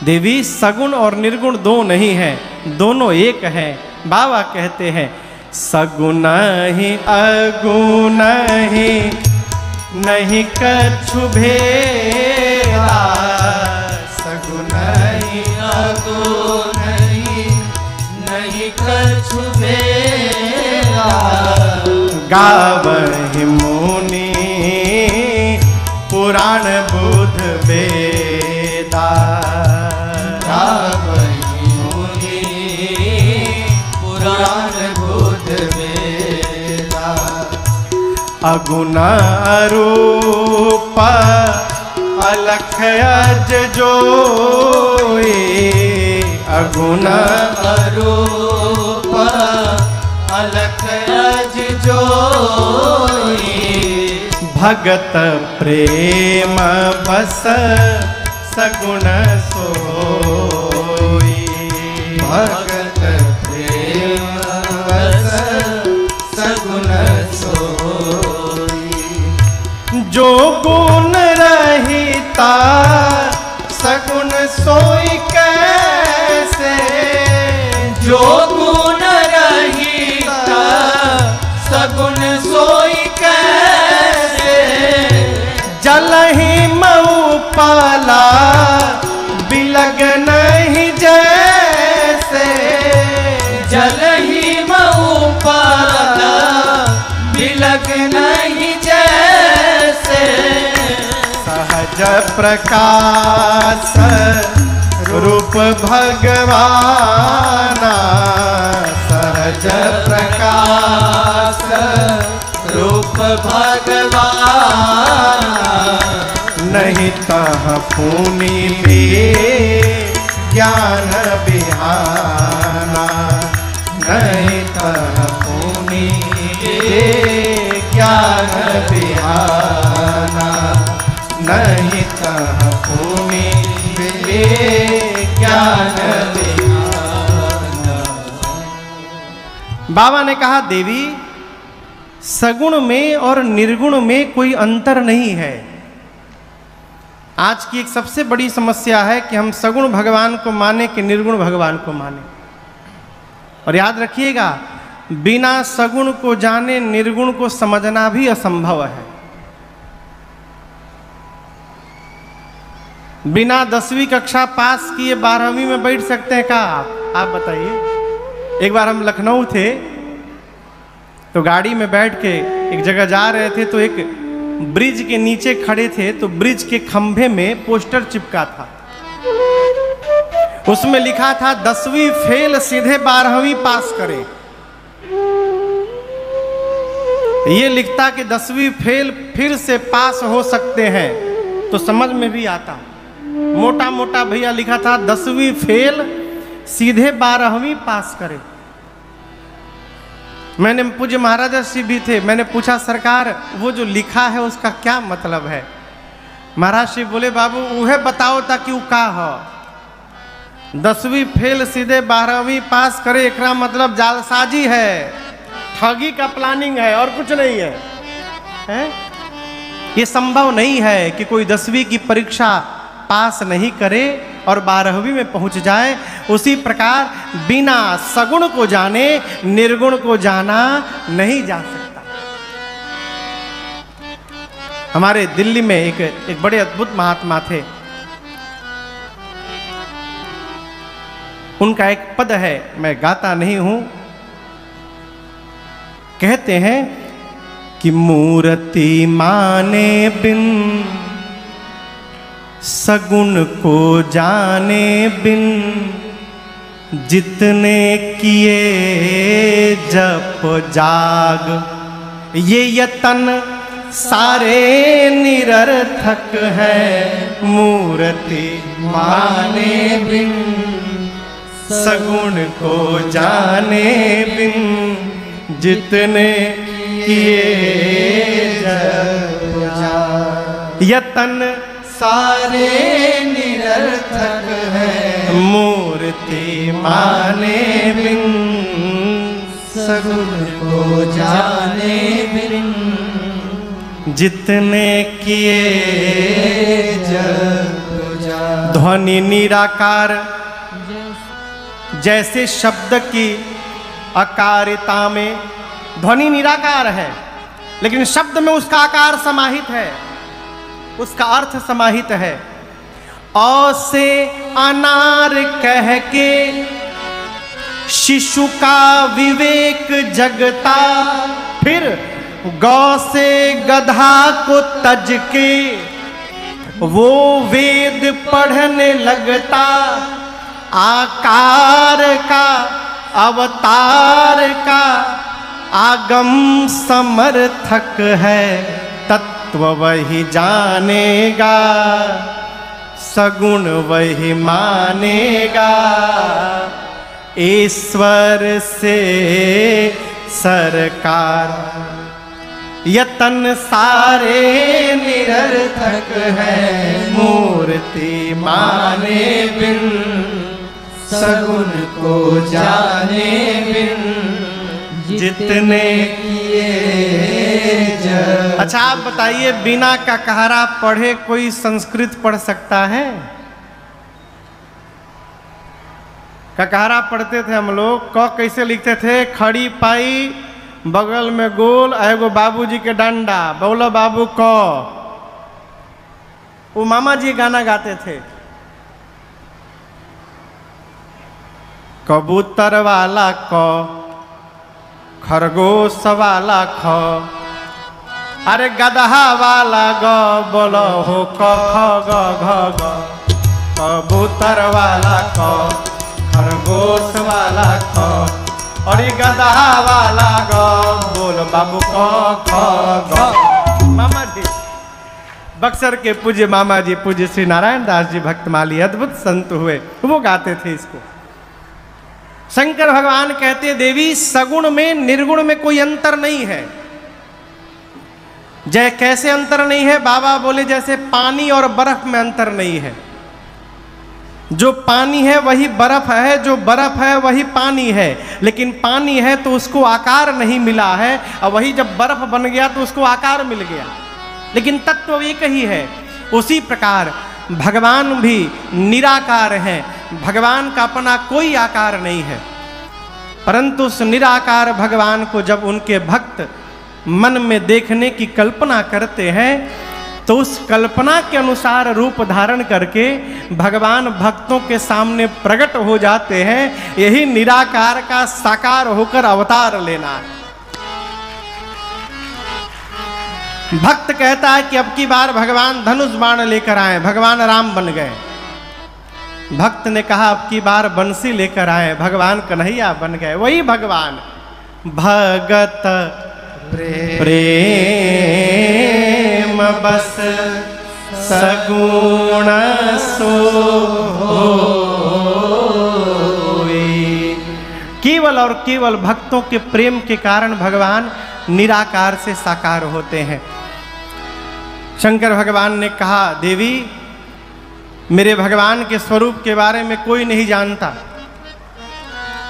S1: देवी सगुण और निर्गुण दो नहीं है, दोनों एक है। बाबा कहते हैं सगुण ही अगुण ही नहीं कछु भेदा,
S2: सगुण ही अगुण ही नहीं कछु भेदा,
S1: गावहि मुनि पुराण बुध वेदा,
S2: गावहि मुनि पुराण बुध वेदा,
S1: अगुण रूप अलख अज जोई, अगुण
S2: रूप अलख अज जोई,
S1: भगत प्रेम बस सगुण सोई,
S2: भगत प्रेम बस सगुण सोई,
S1: जो गुण रहिता सगुण सोई कैसे,
S2: जो गुण रहिता सगुण सोई कैसे,
S1: जलहि मऊ पाला बिलग नहीं जैसे,
S2: जलहि मऊ पाला बिलग नहीं जैसे,
S1: सहज प्रकाश रूप भगवाना, सहज
S2: प्रकाश रूप भगवान,
S1: नहीं तह पुनि भी ज्ञान बिहाना, नहीं तह पुनि ज्ञान बिहाना, नहीं तह पुनि ज्ञान बिहाना। बाबा ने कहा देवी सगुण में और निर्गुण में कोई अंतर नहीं है। आज की एक सबसे बड़ी समस्या है कि हम सगुण भगवान को माने कि निर्गुण भगवान को माने। और याद रखिएगा बिना सगुण को जाने निर्गुण को समझना भी असंभव है। बिना 10वीं कक्षा पास किए 12वीं में बैठ सकते हैं क्या आप बताइए। एक बार हम लखनऊ थे तो गाड़ी में बैठ के एक जगह जा रहे थे तो एक ब्रिज के नीचे खड़े थे तो ब्रिज के खंभे में पोस्टर चिपका था। उसमें लिखा था 10वीं फेल सीधे 12वीं पास करे। ये लिखता कि 10वीं फेल फिर से पास हो सकते हैं तो समझ में भी आता। मोटा मोटा भैया लिखा था 10वीं फेल सीधे 12वीं पास करे। मैंने पूज्य महाराजा श्री भी थे, मैंने पूछा सरकार वो जो लिखा है उसका क्या मतलब है। महाराज श्री बोले बाबू उहे बताओ ताकि वो का हो। 10वीं फेल सीधे 12वीं पास करे एकरा मतलब जालसाजी है, ठगी का प्लानिंग है और कुछ नहीं है, हैं? ये संभव नहीं है कि कोई 10वीं की परीक्षा पास नहीं करे और 12वीं में पहुंच जाए। उसी प्रकार बिना सगुण को जाने निर्गुण को जाना नहीं जा सकता। हमारे दिल्ली में एक बड़े अद्भुत महात्मा थे। उनका एक पद है, मैं गाता नहीं हूं। कहते हैं कि मूर्ति माने बिन सगुण को जाने बिन जितने किए जप जाग ये यतन सारे निरर्थक है। मूर्ति माने बिन सगुण को जाने बिन जितने किए जप जाग यतन
S2: सारे निरर्थक है।
S1: मूर्ति माने बिन
S2: सगुण को जाने बिन
S1: जितने किए
S2: जग जान।
S1: ध्वनि निराकार, जैसे शब्द की अकारिता में ध्वनि निराकार है, लेकिन शब्द में उसका आकार समाहित है, उसका अर्थ समाहित है। औ से अनार कह के शिशु का विवेक जगता, फिर गौ से गधा को तज के वो वेद पढ़ने लगता। आकार का अवतार का आगम समर्थक है, तत्व वही जानेगा, सगुण वही मानेगा। ईश्वर से सरकार यतन सारे निरर्थक है, मूर्ति माने बिन
S2: सगुण को जाने बिन, जितने किए जग।
S1: अच्छा आप बताइए, बिना ककहरा पढ़े कोई संस्कृत पढ़ सकता है? ककहरा पढ़ते थे हम लोग, क कैसे लिखते थे? खड़ी पाई, बगल में गोल, एगो बाबूजी के डंडा, बोलो बाबू क। वो मामा जी गाना गाते थे, कबूतर वाला क, खरगोश वाला ख, अरे गदहा वाला ग, बोलो हो क ख ग घ ग। कबूतर वाला क, खरगोश वाला ख, और ये गदहा वाला ग, बोल बाबू क ख ग। मामा जी, बक्सर के पूज्य मामा जी, पूज्य श्री नारायण दास जी भक्तमाली अद्भुत संत हुए, वो गाते थे इसको। शंकर भगवान कहते, देवी सगुण में निर्गुण में कोई अंतर नहीं है। जय कैसे अंतर नहीं है? बाबा बोले जैसे पानी और बर्फ में अंतर नहीं है। जो पानी है वही बर्फ है, जो बर्फ है वही पानी है, लेकिन पानी है तो उसको आकार नहीं मिला है, और वही जब बर्फ बन गया तो उसको आकार मिल गया, लेकिन तत्व एक ही है। उसी प्रकार भगवान भी निराकार हैं, भगवान का अपना कोई आकार नहीं है, परंतु उस निराकार भगवान को जब उनके भक्त मन में देखने की कल्पना करते हैं तो उस कल्पना के अनुसार रूप धारण करके भगवान भक्तों के सामने प्रकट हो जाते हैं। यही निराकार का साकार होकर अवतार लेना है। भक्त कहता है कि अब की बार भगवान धनुष बाण लेकर आए, भगवान राम बन गए। भक्त ने कहा अब की बार बंसी लेकर आए, भगवान कन्हैया बन गए। वही भगवान भगत प्रेम बस सगुण सोई। केवल और केवल भक्तों के प्रेम के कारण भगवान निराकार से साकार होते हैं। शंकर भगवान ने कहा, देवी मेरे भगवान के स्वरूप के बारे में कोई नहीं जानता।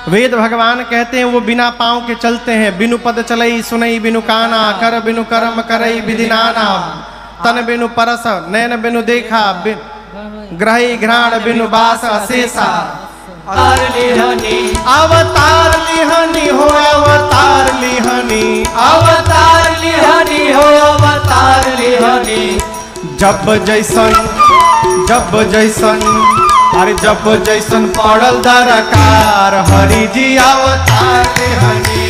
S1: वेद भगवान कहते हैं वो बिना पांव के चलते हैं, बिनु पद चलई सुनई बिनु काना, कर बिनु कर्म करई विधि नाना, तन बिनु परस नैन बिनु देखा, ग्रही घ्राण बिनु बास अशेषा। अवतार लिहनी हो अवतार लिहनी,
S2: अवतार लिहनी हो अवतार लिहनी।
S1: जब जैसन अरे जब जैसन पड़ल दरकार, हरि जी अवतार लिहनी।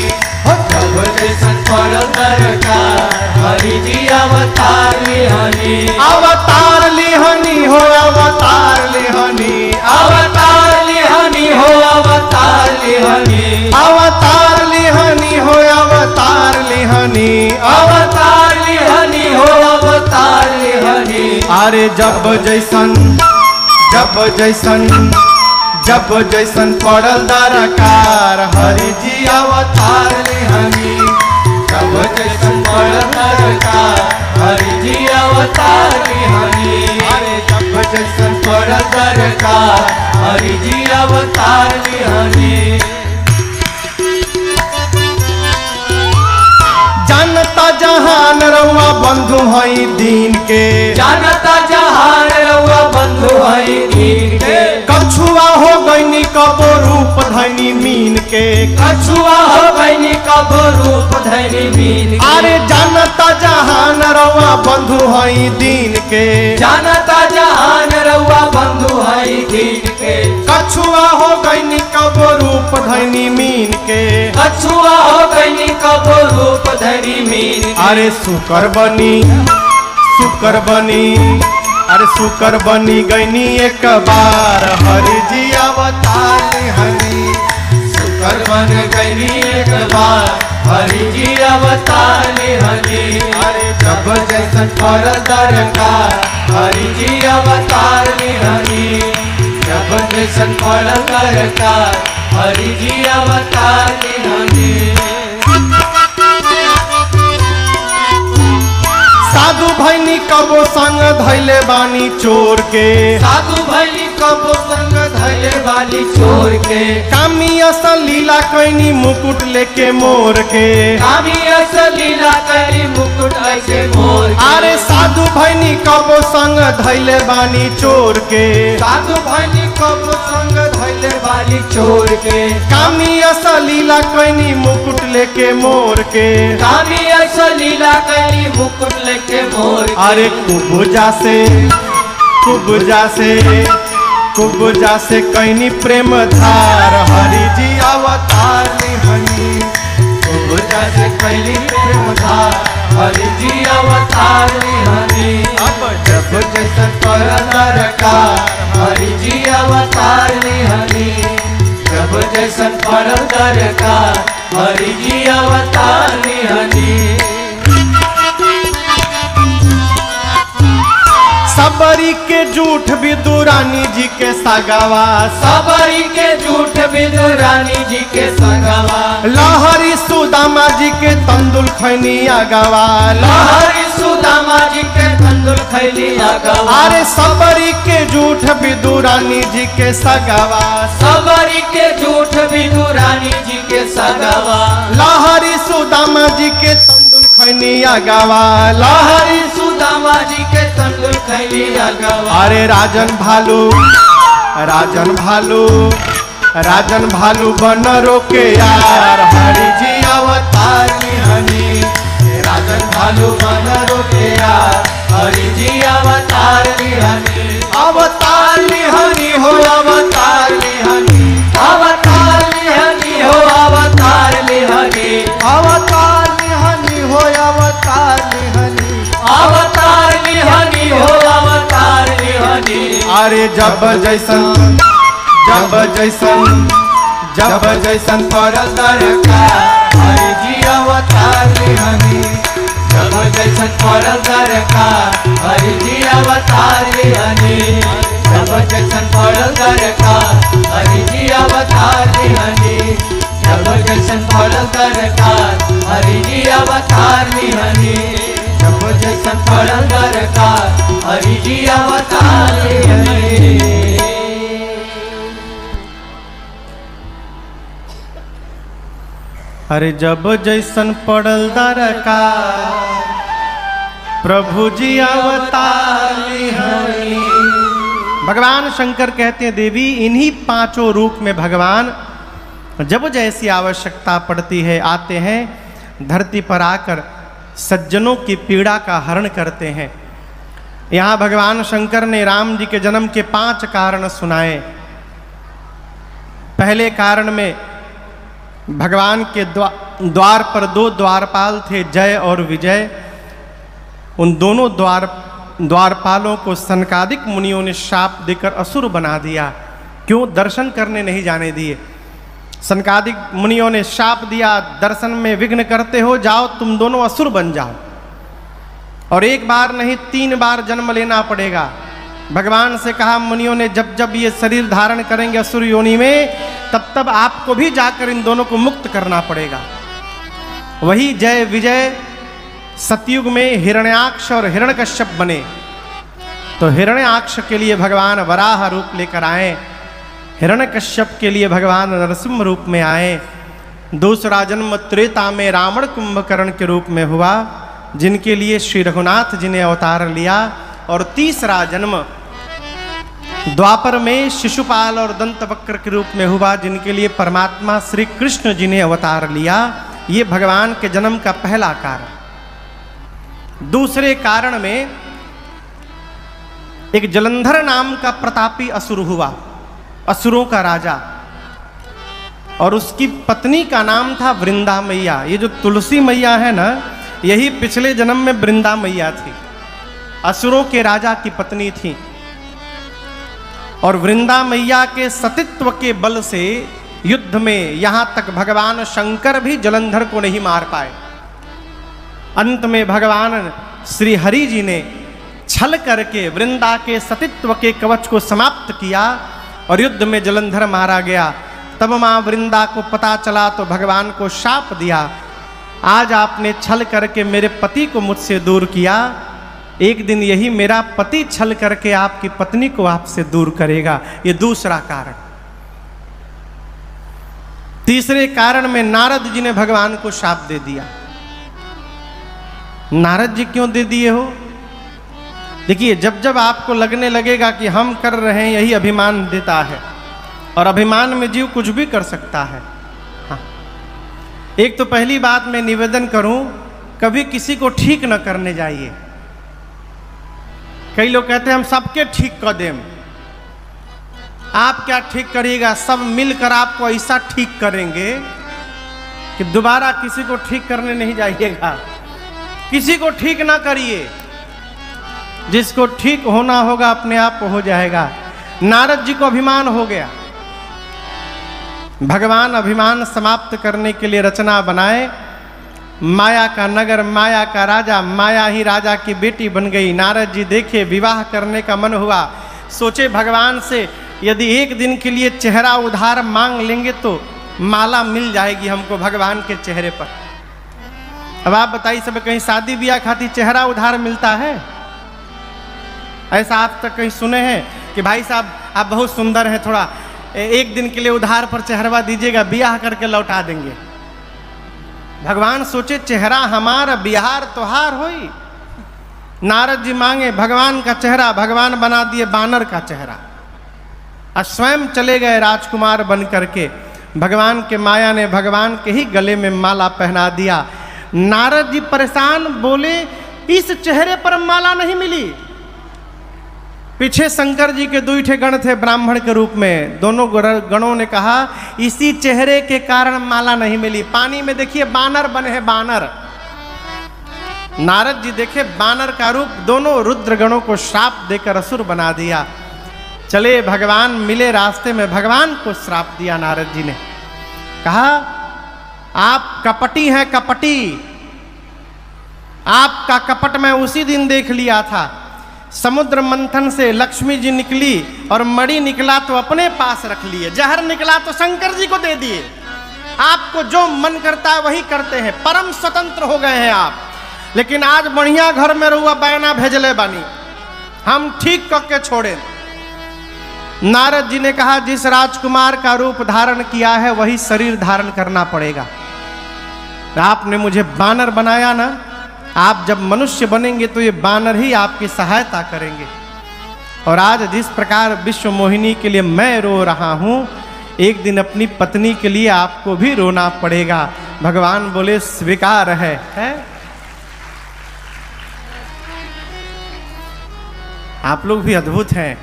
S2: जब जैसन पड़ल दरकार, हरि जी अवतार लिहनी।
S1: अवतार लिहनी हो अवतार लिहनी,
S2: अवतार लिहनी हो अवतार लिहनी।
S1: अवतार लिहनी हो अवतार लिहनी,
S2: अवतार लिहनी हो अवतार लिहनी।
S1: अरे जब जैसन पड़ल दरकार, हरि जी अवतार लिहनी।
S2: जब जैसन पड़ल दरकार, हरि जी अवतार लिहनी।
S1: अरे जब
S2: जैसन पड़ल दरकार, हरि जी अवतार लिहनी।
S1: जनता जहान रउआ बंधु हई दीन के।
S2: जानता जहान रउआ बंधु हई दीन के।
S1: कछुआ हो गईनी कबो रूप धनी मीन के।
S2: कछुआ हो गईनी कबो रूप धनी मीन के।
S1: अरे जानता जहान रउआ बंधु हई दीन के।
S2: जानता जहान रउआ बंधु हई दीन के।
S1: कछुआ हो गईनी कबो रूप धनी मीन के।
S2: कछुआ हो गईनी कबो रूप धनी मीन के।
S1: अरे शुकर बनी अरे शुकर बनी गईनी एक बार हरि जी अवतार हनी।
S2: शुकर बन गईनी एक बार हरि जी अवतार हनी।
S1: अरे
S2: जब जैसन पर दरकार हरि जी अवतार हनी। जब जैसन पर दरकार हरि जी अवतार हनी।
S1: साधु भैनी कबो संग धैले बानी चोर के।
S2: साधु भैली कबो संग धैले वाली चोर के।
S1: कामी असल लीला कैनी मुकुट लेके मोर के।
S2: कामी असल लीला करी मुकुट ऐसे मोर के।
S1: अरे साधु भैनी कबो संग धैले बानी चोर के।
S2: साधु भैली कबो संग धैले वाली चोर के।
S1: कामी असल लीला कैनी मुकुट लेके मोर के।
S2: कामी असल लीला करी मुकुट लेके मोर के।
S1: अरे कुबजा से कैनी प्रेम धार हरि जी अवतार हनी।
S2: कुबजा से कैली प्रेम धार हरि जी अवतार हनी।
S1: अब
S2: जब जैसन पर दरकार हरि जी अवतार हनी। जब जैसन पर दरकार हरि जी अवतार हनी।
S1: सबरी के झूठ विदुरानी जी के सगावा।
S2: सबरी के झूठ विदुरानी जी के सगावा।
S1: लहरी सुदामा जी के तंदुल खैनी आगावा।
S2: लहरी सुदामा जी के तंदुल खैली आगावा।
S1: अरे सबरी के झूठ विदुरानी जी के सगावा।
S2: सबरी के झूठ विदुरानी जी के सगावा।
S1: लहरी सुदामा जी के तंदुल खैनी आगावा।
S2: लहरी सुदामा जी के तंदुल खैली आगावा।
S1: अरे राजन भालू बनरो के यार हरि जी अवतार हनी।
S2: राजन भालू बनरो के यार हरि जी अवतार हनी।
S1: अवतार हनी हो अवतार हनी।
S2: अवतार हनी हो अवतार हनी।
S1: अवतार हनी हो अवतार हनी।
S2: अवतार हनी हो अवतार हनी।
S1: अरे जब जैसन पर
S2: दरकार हरि जी अवतार हनी। जब जैसन पर दरकार हरि जी अवतार हनी। जब जैसन पर दरकार हरि जी अवतार हनी। जब जैसन पर दरकार हरि जी अवतार हनी। जब जैसन पर दरकार हरि जी अवतार हनी।
S1: अरे जब जैसन पड़ल दरकार प्रभु जी अवतार हनी। भगवान शंकर कहते हैं देवी इन्हीं पांचों रूप में भगवान जब जैसी आवश्यकता पड़ती है आते हैं, धरती पर आकर सज्जनों की पीड़ा का हरण करते हैं। यहाँ भगवान शंकर ने राम जी के जन्म के 5 कारण सुनाए। पहले कारण में भगवान के द्वार पर 2 द्वारपाल थे, जय और विजय। उन दोनों द्वारपालों को सनकादिक मुनियों ने शाप देकर असुर बना दिया। क्यों? दर्शन करने नहीं जाने दिए। सनकादिक मुनियों ने शाप दिया, दर्शन में विघ्न करते हो, जाओ तुम दोनों असुर बन जाओ। और 1 बार नहीं 3 बार जन्म लेना पड़ेगा। भगवान से कहा मुनियों ने जब जब ये शरीर धारण करेंगे असुर योनि में, तब तब आपको भी जाकर इन दोनों को मुक्त करना पड़ेगा। वही जय विजय सतयुग में हिरण्याक्ष और हिरण्यकश्यप बने। तो हिरण्याक्ष के लिए भगवान वराह रूप लेकर आए, हिरण्यकश्यप के लिए भगवान नरसिंह रूप में आए। दूसरा जन्म त्रेता में रावण कुंभकर्ण के रूप में हुआ। जिनके लिए श्री रघुनाथ जी ने अवतार लिया, और तीसरा जन्म द्वापर में शिशुपाल और दंतवक्र के रूप में हुआ, जिनके लिए परमात्मा श्री कृष्ण जी ने अवतार लिया। ये भगवान के जन्म का पहला कारण। दूसरे कारण में एक जलंधर नाम का प्रतापी असुर हुआ, असुरों का राजा, और उसकी पत्नी का नाम था वृंदा मैया। ये जो तुलसी मैया है ना, यही पिछले जन्म में वृंदा मैया थी, असुरों के राजा की पत्नी थी। और वृंदा मैया के सतीत्व के बल से युद्ध में यहां तक भगवान शंकर भी जलंधर को नहीं मार पाए। अंत में भगवान श्री हरि जी ने छल करके वृंदा के सतीत्व के कवच को समाप्त किया और युद्ध में जलंधर मारा गया। तब मां वृंदा को पता चला तो भगवान को शाप दिया, आज आपने छल करके मेरे पति को मुझसे दूर किया, एक दिन यही मेरा पति छल करके आपकी पत्नी को आपसे दूर करेगा। ये दूसरा कारण। तीसरे कारण में नारद जी ने भगवान को शाप दे दिया। नारद जी क्यों दे दिए हो? देखिए, जब जब आपको लगने लगेगा कि हम कर रहे हैं, यही अभिमान देता है, और अभिमान में जीव कुछ भी कर सकता है। हाँ, एक तो पहली बात मैं निवेदन करूं, कभी किसी को ठीक न करने जाइए। कई लोग कहते हैं हम सबके ठीक कर दें। आप क्या ठीक करिएगा? सब मिलकर आपको ऐसा ठीक करेंगे कि दोबारा किसी को ठीक करने नहीं जाइएगा। किसी को ठीक ना करिए, जिसको ठीक होना होगा अपने आप हो जाएगा। नारद जी को अभिमान हो गया। भगवान अभिमान समाप्त करने के लिए रचना बनाए, माया का नगर, माया का राजा, माया ही राजा की बेटी बन गई। नारद जी देखे, विवाह करने का मन हुआ, सोचे भगवान से यदि एक दिन के लिए चेहरा उधार मांग लेंगे तो माला मिल जाएगी हमको भगवान के चेहरे पर। अब आप बताइए, सब कहीं शादी ब्याह खातिर चेहरा उधार मिलता है? ऐसा आप तक कहीं सुने हैं कि भाई साहब आप बहुत सुंदर हैं, थोड़ा एक दिन के लिए उधार पर चेहरवा दीजिएगा, ब्याह करके लौटा देंगे। भगवान सोचे चेहरा हमारा, बिहार तोहार होई। नारद जी मांगे भगवान का चेहरा, भगवान बना दिए बानर का चेहरा, और स्वयं चले गए राजकुमार बन करके। भगवान के माया ने भगवान के ही गले में माला पहना दिया। नारद जी परेशान, बोले इस चेहरे पर माला नहीं मिली। पीछे शंकर जी के दुई ठे गण थे ब्राह्मण के रूप में, दोनों गणों ने कहा इसी चेहरे के कारण माला नहीं मिली। पानी में देखिए बानर बने हैं, बानर। नारद जी देखे बानर का रूप, दोनों रुद्र गणों को श्राप देकर असुर बना दिया। चले भगवान मिले रास्ते में, भगवान को श्राप दिया नारद जी ने। कहा आप कपटी हैं, कपटी। आपका कपट मैं उसी दिन देख लिया था। समुद्र मंथन से लक्ष्मी जी निकली और मणि निकला तो अपने पास रख लिए, जहर निकला तो शंकर जी को दे दिए। आपको जो मन करता है वही करते हैं, परम स्वतंत्र हो गए हैं आप। लेकिन आज बढ़िया घर में रहुआ बैना भेजले बानी, हम ठीक करके छोड़े। नारद जी ने कहा जिस राजकुमार का रूप धारण किया है वही शरीर धारण करना पड़ेगा। आपने मुझे बानर बनाया ना, आप जब मनुष्य बनेंगे तो ये बानर ही आपकी सहायता करेंगे। और आज जिस प्रकार विश्व मोहिनी के लिए मैं रो रहा हूं, एक दिन अपनी पत्नी के लिए आपको भी रोना पड़ेगा। भगवान बोले स्वीकार है? आप लोग भी अद्भुत हैं।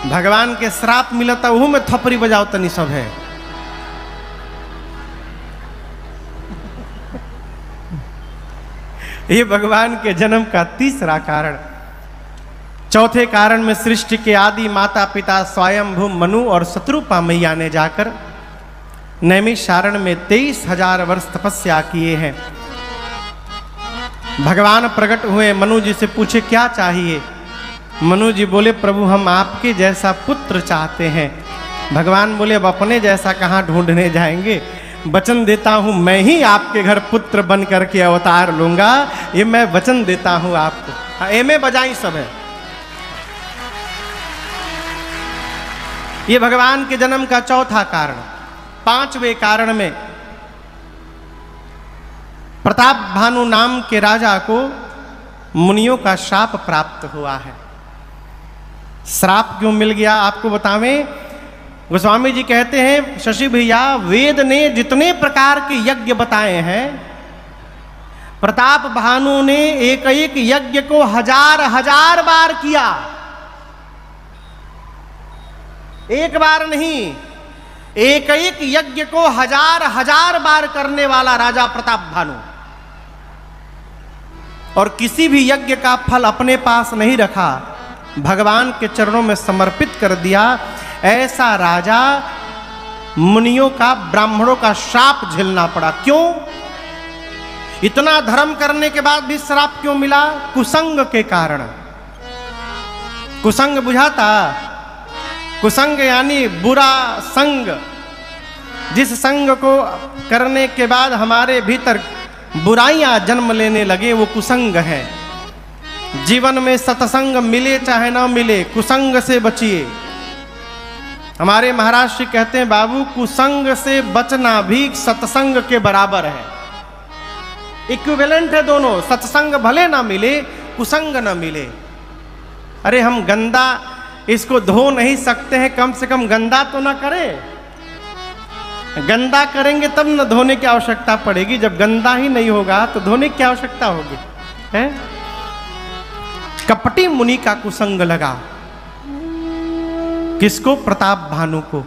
S1: भगवान के श्राप मिलता वहू में थपरी बजाओ तनी सब है। ये भगवान के जन्म का तीसरा कारण। चौथे कारण में सृष्टि के आदि माता पिता स्वयंभू मनु और शत्रुपा मैया ने जाकर नैमिषारण्य में 23,000 वर्ष तपस्या किए हैं। भगवान प्रकट हुए, मनु जी से पूछे क्या चाहिए? मनु जी बोले प्रभु हम आपके जैसा पुत्र चाहते हैं। भगवान बोले अब अपने जैसा कहाँ ढूंढने जाएंगे, वचन देता हूं मैं ही आपके घर पुत्र बन करके अवतार लूंगा, ये मैं वचन देता हूं आपको। एमे बजाई सब है। ये भगवान के जन्म का चौथा कारण। पांचवें कारण में प्रताप भानु नाम के राजा को मुनियों का श्राप प्राप्त हुआ है। श्राप क्यों मिल गया आपको बतावें। गोस्वामी जी कहते हैं शशि भैया, वेद ने जितने प्रकार के यज्ञ बताए हैं, प्रताप भानु ने एक एक यज्ञ को हजार हजार बार किया, एक बार नहीं, एक एक यज्ञ को हजार हजार बार करने वाला राजा प्रताप भानु। और किसी भी यज्ञ का फल अपने पास नहीं रखा, भगवान के चरणों में समर्पित कर दिया। ऐसा राजा मुनियों का, ब्राह्मणों का श्राप झेलना पड़ा। क्यों? इतना धर्म करने के बाद भी श्राप क्यों मिला? कुसंग के कारण। कुसंग बुझाता? कुसंग यानी बुरा संग। जिस संग को करने के बाद हमारे भीतर बुराइयां जन्म लेने लगे, वो कुसंग है। जीवन में सत्संग मिले चाहे ना मिले, कुसंग से बचिए। हमारे महाराज श्री कहते हैं, बाबू कुसंग से बचना भी सत्संग के बराबर है, इक्विवेलेंट है दोनों। सत्संग भले ना मिले, कुसंग ना मिले। अरे हम गंदा इसको धो नहीं सकते हैं, कम से कम गंदा तो ना करें। गंदा करेंगे तब न धोने की आवश्यकता पड़ेगी, जब गंदा ही नहीं होगा तो धोने की आवश्यकता होगी, है? कपटी मुनि का कुसंग लगा। किसको? प्रताप भानु को।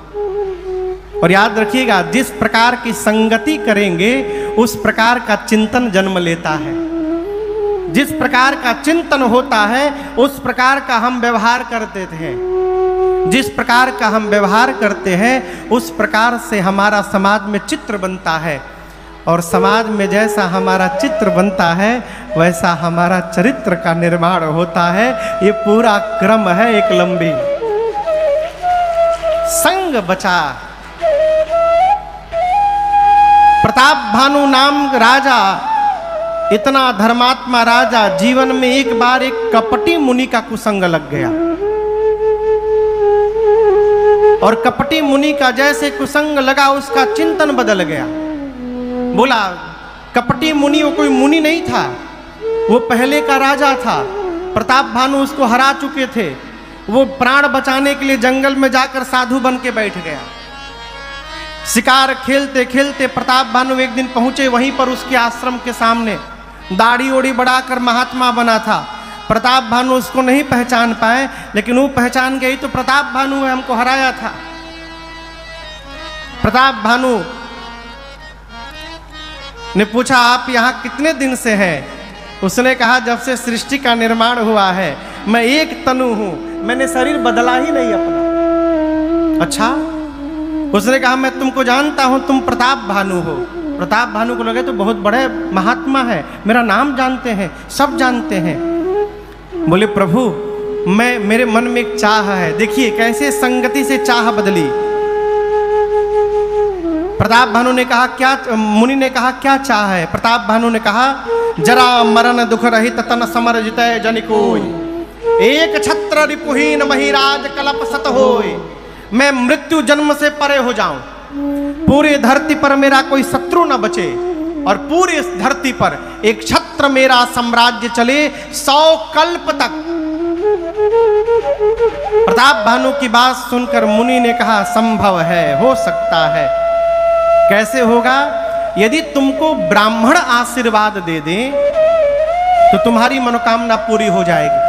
S1: और याद रखिएगा, जिस प्रकार की संगति करेंगे उस प्रकार का चिंतन जन्म लेता है। जिस प्रकार का चिंतन होता है उस प्रकार का हम व्यवहार करते थे। जिस प्रकार का हम व्यवहार करते हैं उस प्रकार से हमारा समाज में चित्र बनता है। और समाज में जैसा हमारा चित्र बनता है वैसा हमारा चरित्र का निर्माण होता है। ये पूरा क्रम है एक लंबी। संग बचा। प्रताप भानु नाम राजा, इतना धर्मात्मा राजा, जीवन में एक बार एक कपटी मुनि का कुसंग लग गया। और कपटी मुनि का जैसे कुसंग लगा उसका चिंतन बदल गया। बोला, कपटी मुनि वो कोई मुनि नहीं था, वो पहले का राजा था। प्रताप भानु उसको हरा चुके थे। वो प्राण बचाने के लिए जंगल में जाकर साधु बन के बैठ गया। शिकार खेलते खेलते प्रताप भानु एक दिन पहुंचे वहीं पर उसके आश्रम के सामने। दाढ़ी ओढ़ी बढ़ाकर महात्मा बना था। प्रताप भानु उसको नहीं पहचान पाए, लेकिन वो पहचान गई तो प्रताप भानु ने हमको हराया था। प्रताप भानु ने पूछा, आप यहाँ कितने दिन से हैं? उसने कहा, जब से सृष्टि का निर्माण हुआ है मैं एक तनु हूं, मैंने शरीर बदला ही नहीं अपना। अच्छा? उसने कहा, मैं तुमको जानता हूं, तुम प्रताप भानु हो। प्रताप भानु को लगे तो बहुत बड़े महात्मा है, मेरा नाम जानते हैं, सब जानते हैं। बोले, प्रभु मेरे मन में एक चाह है। देखिए कैसे संगति से चाह बदली। प्रताप भानु ने कहा, क्या? मुनि ने कहा, क्या चाह है? प्रताप भानु ने कहा, जरा मरण दुख रहित तन समर जितय जन कोय, एक छत्र रिपुहीन महिराज कलप सत होय। मैं मृत्यु जन्म से परे हो जाऊं, पूरी धरती पर मेरा कोई शत्रु न बचे, और पूरी इस धरती पर एक छत्र मेरा साम्राज्य चले 100 कल्प तक। प्रताप भानु की बात सुनकर मुनि ने कहा, संभव है, हो सकता है। कैसे होगा? यदि तुमको ब्राह्मण आशीर्वाद दे दें तो तुम्हारी मनोकामना पूरी हो जाएगी।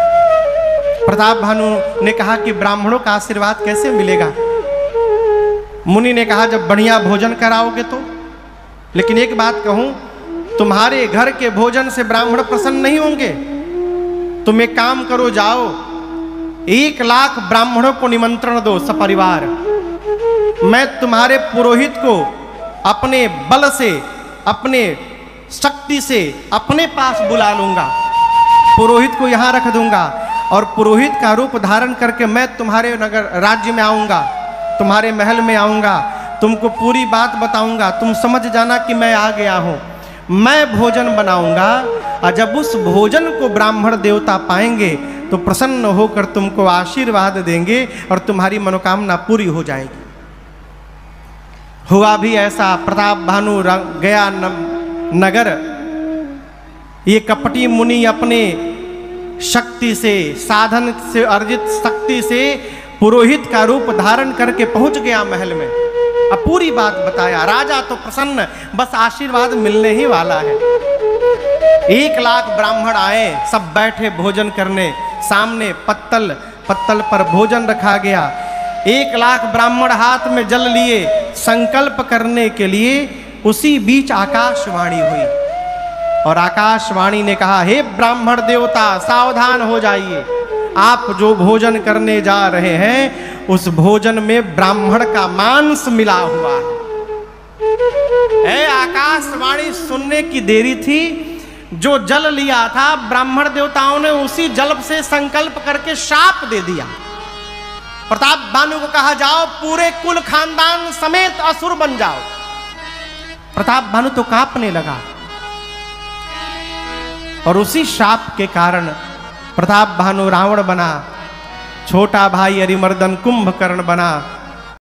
S1: प्रताप भानु ने कहा कि ब्राह्मणों का आशीर्वाद कैसे मिलेगा? मुनि ने कहा, जब बढ़िया भोजन कराओगे तो। लेकिन एक बात कहूं, तुम्हारे घर के भोजन से ब्राह्मण प्रसन्न नहीं होंगे। तुम एक काम करो, जाओ 1 लाख ब्राह्मणों को निमंत्रण दो सपरिवार। मैं तुम्हारे पुरोहित को अपने बल से, अपने शक्ति से अपने पास बुला लूंगा, पुरोहित को यहाँ रख दूंगा, और पुरोहित का रूप धारण करके मैं तुम्हारे नगर राज्य में आऊँगा, तुम्हारे महल में आऊँगा, तुमको पूरी बात बताऊँगा। तुम समझ जाना कि मैं आ गया हूँ। मैं भोजन बनाऊँगा, और जब उस भोजन को ब्राह्मण देवता पाएंगे तो प्रसन्न होकर तुमको आशीर्वाद देंगे और तुम्हारी मनोकामना पूरी हो जाएगी। हुआ भी ऐसा। प्रताप भानु गया नगर, ये कपटी मुनि अपने शक्ति से, साधन से अर्जित शक्ति से पुरोहित का रूप धारण करके पहुंच गया महल में। अब पूरी बात बताया। राजा तो प्रसन्न, बस आशीर्वाद मिलने ही वाला है। 1 लाख ब्राह्मण आए, सब बैठे भोजन करने। सामने पत्तल पर भोजन रखा गया। 1 लाख ब्राह्मण हाथ में जल लिए संकल्प करने के लिए। उसी बीच आकाशवाणी हुई और आकाशवाणी ने कहा, हे ब्राह्मण देवता, सावधान हो जाइए। आप जो भोजन करने जा रहे हैं उस भोजन में ब्राह्मण का मांस मिला हुआ है। आकाशवाणी सुनने की देरी थी। जो जल लिया था ब्राह्मण देवताओं ने उसी जल से संकल्प करके शाप दे दिया। प्रताप भानु को कहा, जाओ पूरे कुल खानदान समेत असुर बन जाओ। प्रताप भानु तो कांपने लगा और उसी शाप के कारण प्रताप भानु रावण बना, छोटा भाई अरिमर्दन कुंभकर्ण बना,